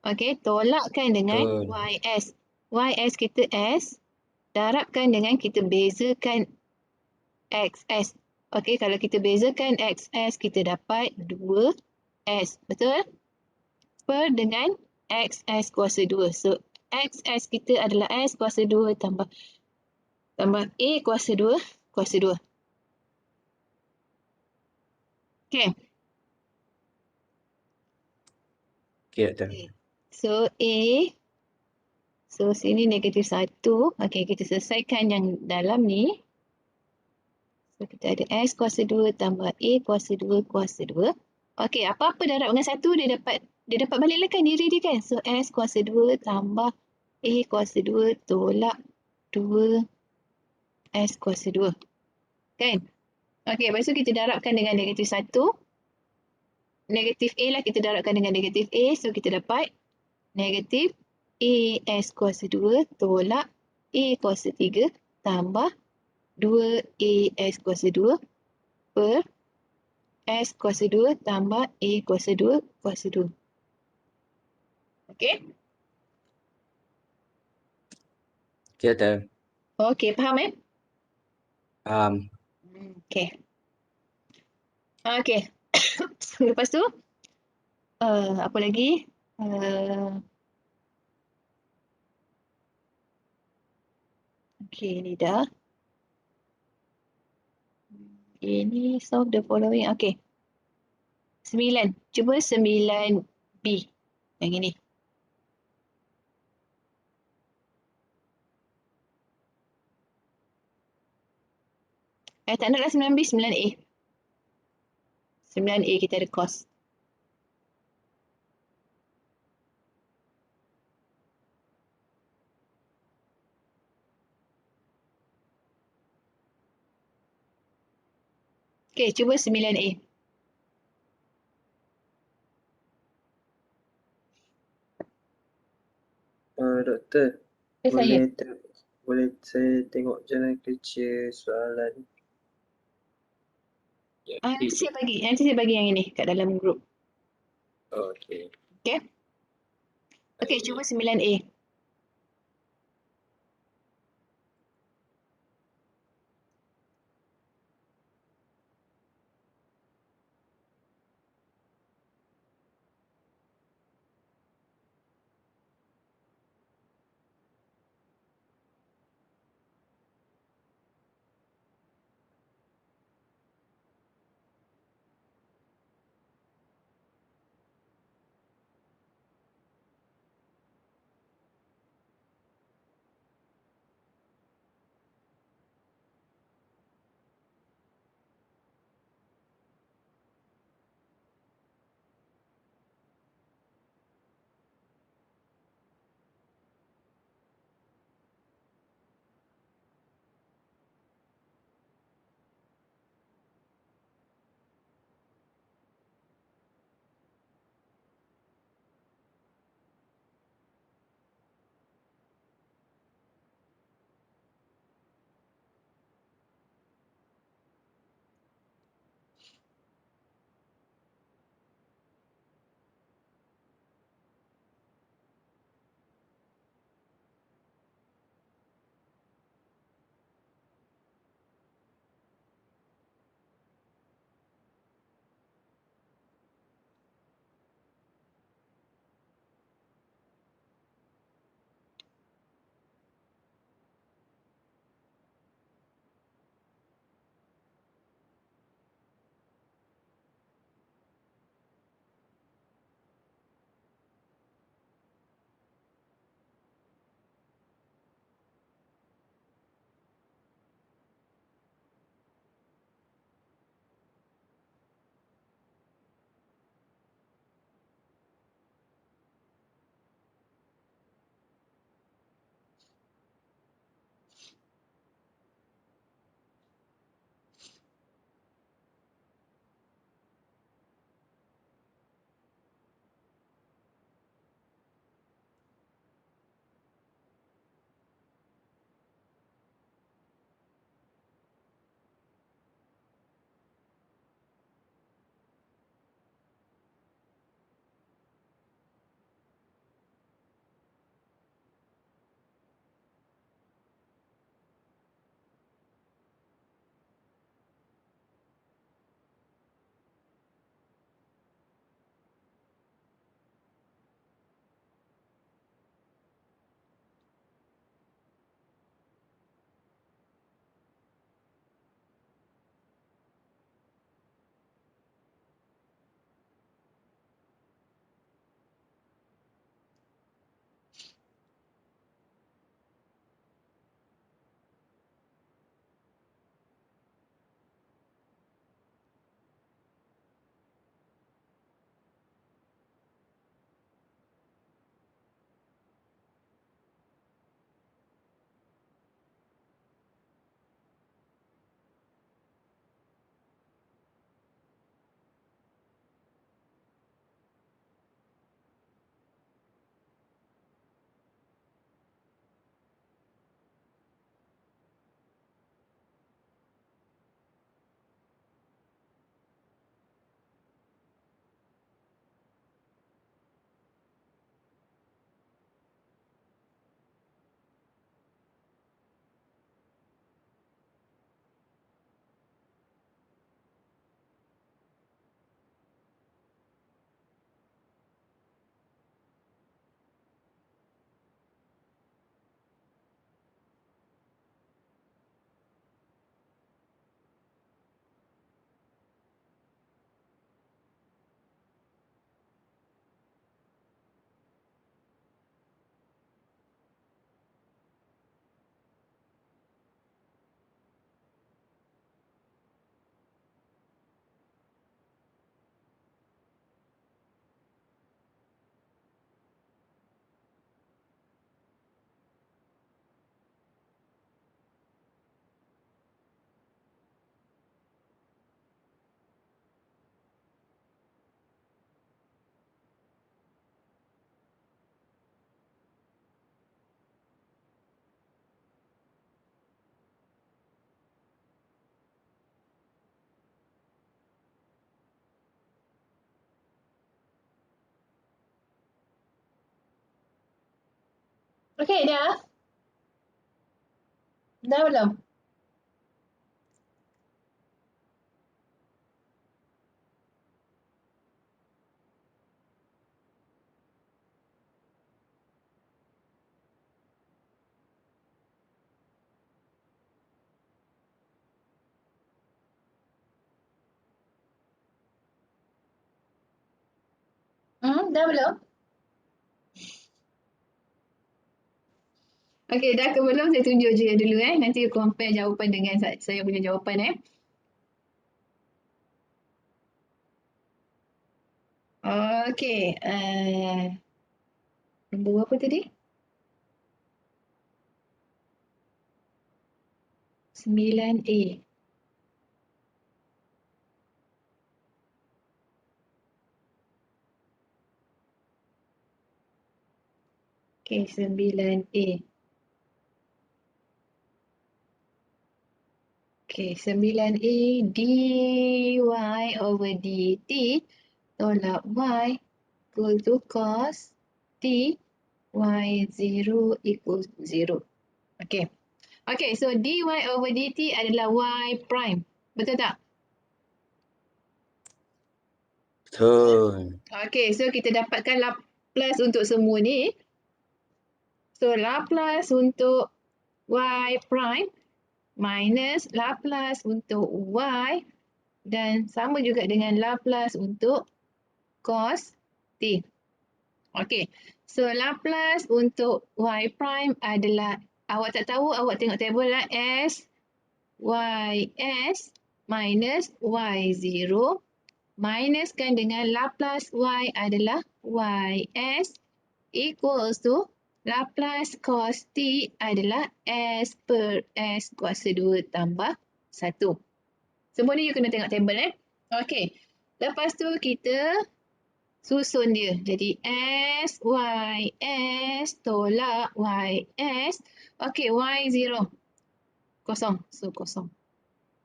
Okey, tolakkan dengan YS. YS kita S. Darabkan dengan kita bezakan XS. Okey, kalau kita bezakan XS, kita dapat 2S. Betul? Per dengan XS kuasa 2. So, XS kita adalah S kuasa 2 tambah A kuasa 2 kuasa 2. Okey. Okey, doktor. So, A. So, sini negatif 1. Okey, kita selesaikan yang dalam ni. So, kita ada S kuasa 2 tambah A kuasa 2 kuasa 2. Okey, apa-apa darab dengan 1, dia dapat balikkan diri dia kan. So, S kuasa 2 tambah A kuasa 2 tolak 2 S kuasa 2. Kan? Okey, lepas tu kita darabkan dengan negatif 1. Negatif A lah kita darabkan dengan negatif A. So, kita dapat negatif A S kuasa 2 tolak A kuasa 3 tambah 2 A S kuasa 2 per S kuasa 2 tambah A kuasa 2 kuasa 2. Okey? Okey, doktor. Okey, faham Okey. Okey. Lepas tu, apa lagi? Okey, ni dah. Ini solve the following. Okey. 9. Cuba 9B. Yang ini. Tak naklah 9B, 9A. 9A kita ada cos. Okey, cuba 9A. Doktor, saya. Boleh saya tengok jalan kerja soalan. Ya, Nanti saya bagi yang ini kat dalam grup. Okey. Okay? Okay, cuba 9A. Okey, dah? Dah belum? Dah belum? Okey, dah ke belum? Saya tunjuk je dulu Nanti compare jawapan dengan saya punya jawapan Okey, nombor berapa tadi? 9A. Okey, 9A. Okey, 9A dy over dt tolak y equal to cos t y0 equals 0. Okey. Okey, so dy over dt adalah y prime. Betul tak? Betul. Okey, so kita dapatkan Laplace untuk semua ni. So Laplace untuk y prime minus Laplace untuk y dan sama juga dengan Laplace untuk cos t. Okey, so Laplace untuk y prime adalah, awak tak tahu, awak tengok table lah, s ys minus y0 minuskan dengan Laplace y adalah ys equals to Laplace cos t adalah s per s kuasa 2 tambah 1. Semua ni you kena tengok table Okey. Lepas tu kita susun dia. Jadi s tolak ys. Okey, y0. Kosong. So kosong.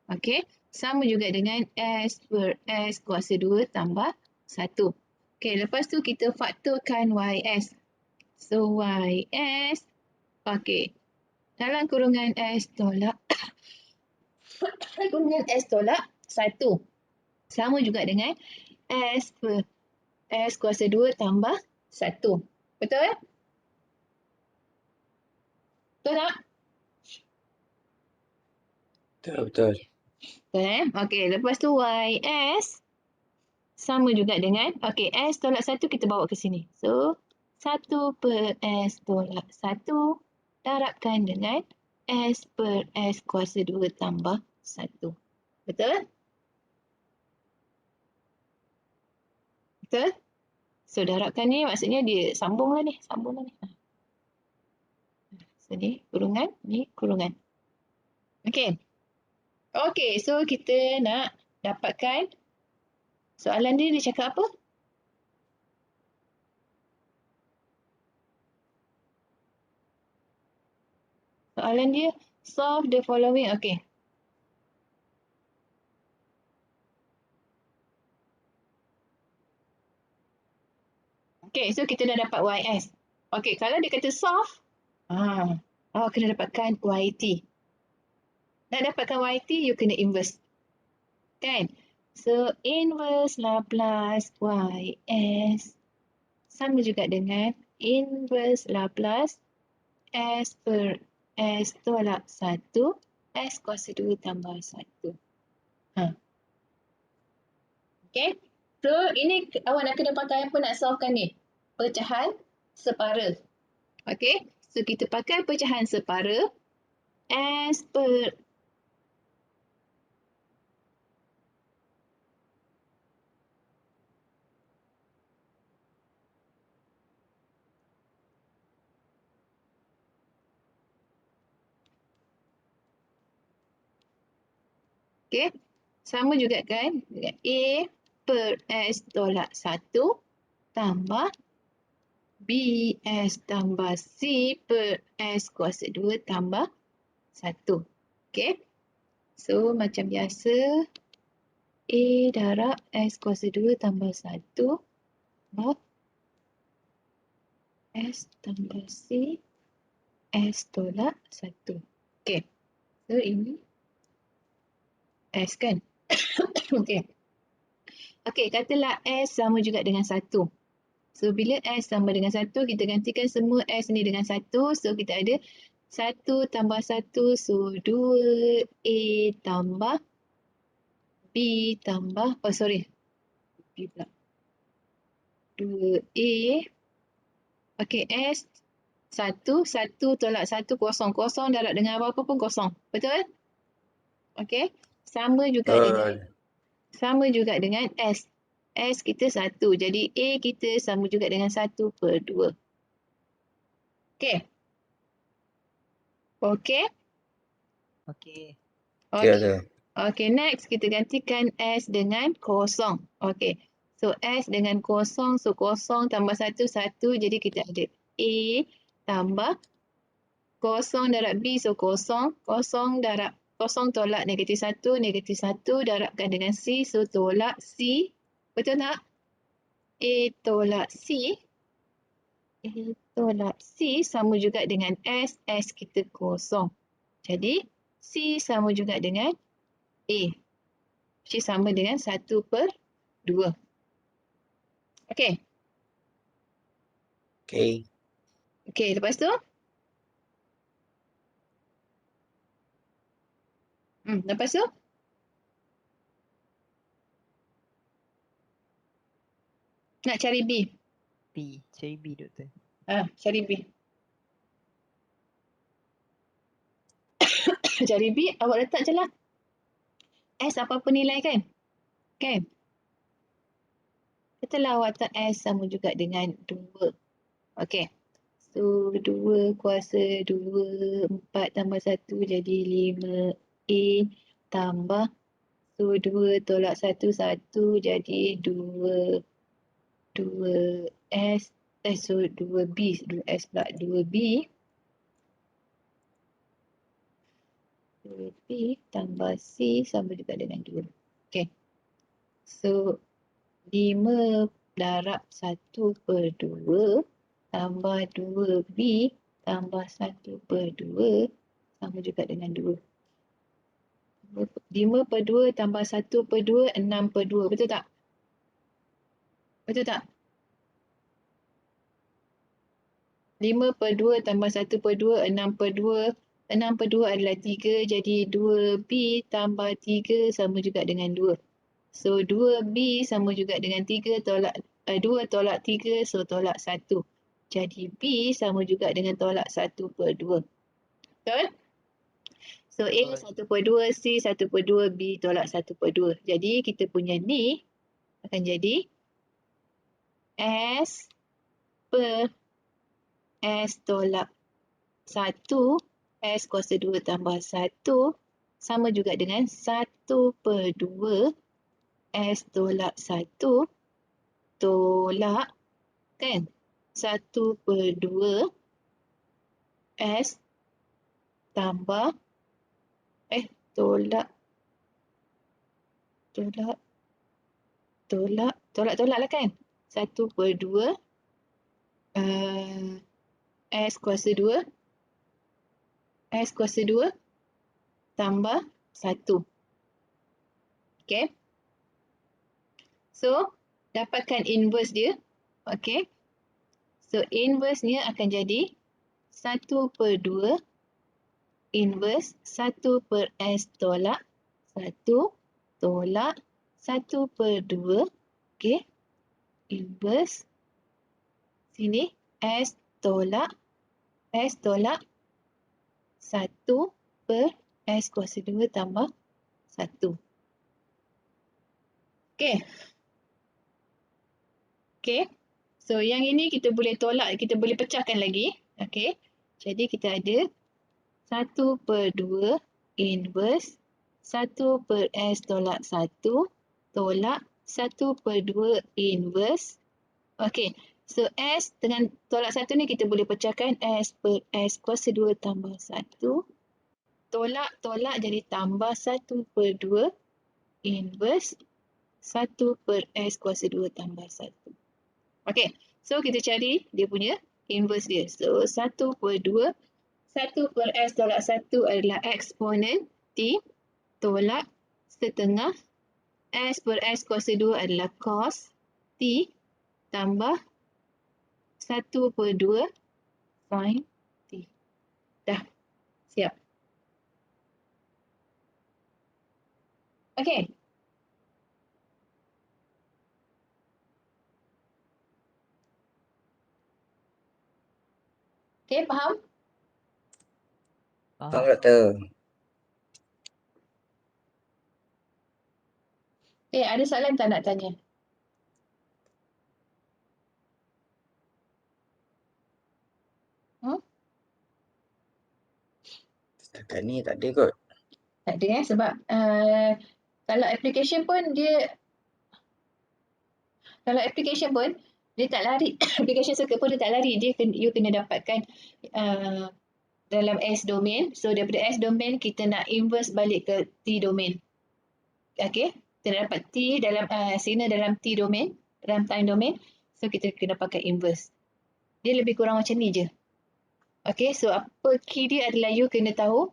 Okey. Sama juga dengan s per s kuasa 2 tambah 1. Okey, lepas tu kita faktorkan ys. So ys, okey, dalam kurungan s tolak kurungan s tolak 1. Sama juga dengan s per s kuasa 2 tambah 1. Betul? Betul tak? Betul. Betul Okey, lepas tu ys sama juga dengan, okey, s tolak 1 kita bawa ke sini. So, 1 per s tolak 1 darabkan dengan s per s kuasa 2 tambah 1. Betul? Betul? So, darabkan ni maksudnya dia sambunglah ni. Sambunglah ni. So, ni kurungan, ni kurungan. Okey. Okey, so kita nak dapatkan soalan dia cakap apa? Soalan dia, solve the following. Okey. Okey, so kita dah dapat ys. Okey, kalau dia kata solve, kena dapatkan yt. Nak dapatkan yt, you kena inverse. Kan? So, inverse Laplace ys sama juga dengan inverse Laplace s per s tolak 1 s kuasa 2 tambah 1. Okay. So, ini awak nak kena pakai apa nak solvekan ni? Pecahan separa. Okay. So, kita pakai pecahan separa. S per okay. Sama juga kan dengan A per S tolak 1 tambah B S tambah C per S kuasa 2 tambah 1. Okay. So, macam biasa, A darab S kuasa 2 tambah 1 tambah S tambah C S tolak 1. Okay. So ini S kan? Okay. Okay, katalah S sama juga dengan 1. So bila S sama dengan 1, kita gantikan semua S ni dengan 1. So kita ada 1 tambah 1, so 2A tambah B tambah, oh sorry, B pula. 2A, okay, S 1 tolak 1 kosong. Kosong darab dengan apa-apa pun kosong. Betul? Okay. Sama juga dengan S. S kita 1. Jadi A kita sama juga dengan 1/2. Okay. Okay. Okay. Okay. Okay, next kita gantikan S dengan kosong. Okay. So S dengan kosong. So kosong tambah 1, 1. Jadi kita ada A tambah kosong darab B. So kosong. Kosong darab kosong tolak negatif 1. Negatif 1 darabkan dengan C. So tolak C. Betul tak? A tolak C. A tolak C sama juga dengan S. S kita kosong. Jadi C sama juga dengan A. Which is sama dengan 1/2. Okay. Okay. Okay, lepas tu? Lepas tu? Nak cari B. B. Cari B, doktor. Cari B. Cari B, awak letak je lah. S apa-apa nilai kan? Kan? Katalah awak letak S sama juga dengan 2. Okay. So, 2 kuasa 2, 4 tambah 1 jadi 5A tambah. So, 2 tolak 1, 1 jadi 2S. So, 2B. 2S pula 2B. 2B tambah C sama juga dengan 2. Okay. So, 5 darab 1/2 tambah 2B tambah 1/2 sama juga dengan 2. 5/2 tambah 1/2, 6/2. Betul tak? Betul tak? 5/2 tambah 1/2, 6/2. 6/2 adalah 3, jadi 2B tambah 3 sama juga dengan 2. So 2B sama juga dengan 3 tolak 2 tolak 3, so tolak 1. Jadi B sama juga dengan tolak 1/2. Betul? So A 1/2, C 1/2, B tolak 1/2. Jadi kita punya ni akan jadi S per S tolak 1, S kuasa 2 tambah 1 sama juga dengan 1/2 S tolak 1 tolak kan 1/2 S tambah tolak lah kan 1/2 S kuasa 2 tambah 1. Okay. So, dapatkan inverse dia. Okay. So, inverse-nya akan jadi 1/2 inverse 1/S tolak 1 tolak 1/2. Okay. Inverse. Sini S tolak 1/S kuasa 2 tambah 1. Okay. Okay. So, yang ini kita boleh tolak, kita boleh pecahkan lagi. Okay. Jadi, kita ada 1/2 inverse 1/S tolak 1 tolak 1/2 inverse. Okay. So, S dengan tolak 1 ni kita boleh pecahkan S per S kuasa 2 tambah 1. Tolak jadi tambah 1/2 inverse 1/S kuasa 2 tambah 1. Okay. So, kita cari dia punya inverse dia. So, 1/2 1 per S tolak 1 adalah eksponen T tolak setengah S per S kuasa 2 adalah cos T tambah 1 per 2 sin T. Dah. Siap. Okey. Okey, faham? Faham doktor? Ada soalan tak nak tanya? Setakat ni tak ada kot. Tak ada sebab kalau application pun dia tak lari. Application circuit pun dia tak lari. You kena dapatkan dalam S domain. So daripada S domain kita nak inverse balik ke T domain. Okay. Kita nak dapat T dalam signal dalam T domain, dalam time domain. So kita kena pakai inverse. Dia lebih kurang macam ni je. Okay. So apa key dia adalah you kena tahu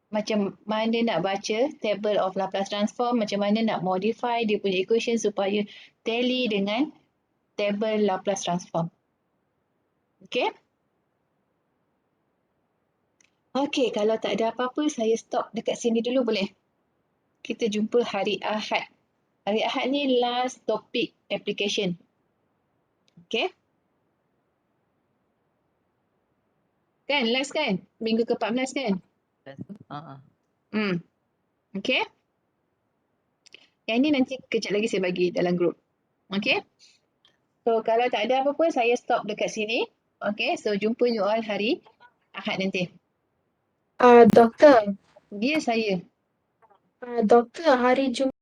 macam mana nak baca table of Laplace transform, macam mana nak modify dia punya equation supaya tally dengan table Laplace transform. Okay? Okay, kalau tak ada apa-apa, saya stop dekat sini dulu boleh? Kita jumpa hari Ahad. Hari Ahad ni last topic application. Okay? Kan? Last kan? Minggu ke-14 kan? Okay? Yang ni nanti kejap lagi saya bagi dalam grup. Okay? So, kalau tak ada apa-apa, saya stop dekat sini. Okay? So, jumpa you all hari Ahad nanti. Doktor, Dia saya. doktor hari Jumaat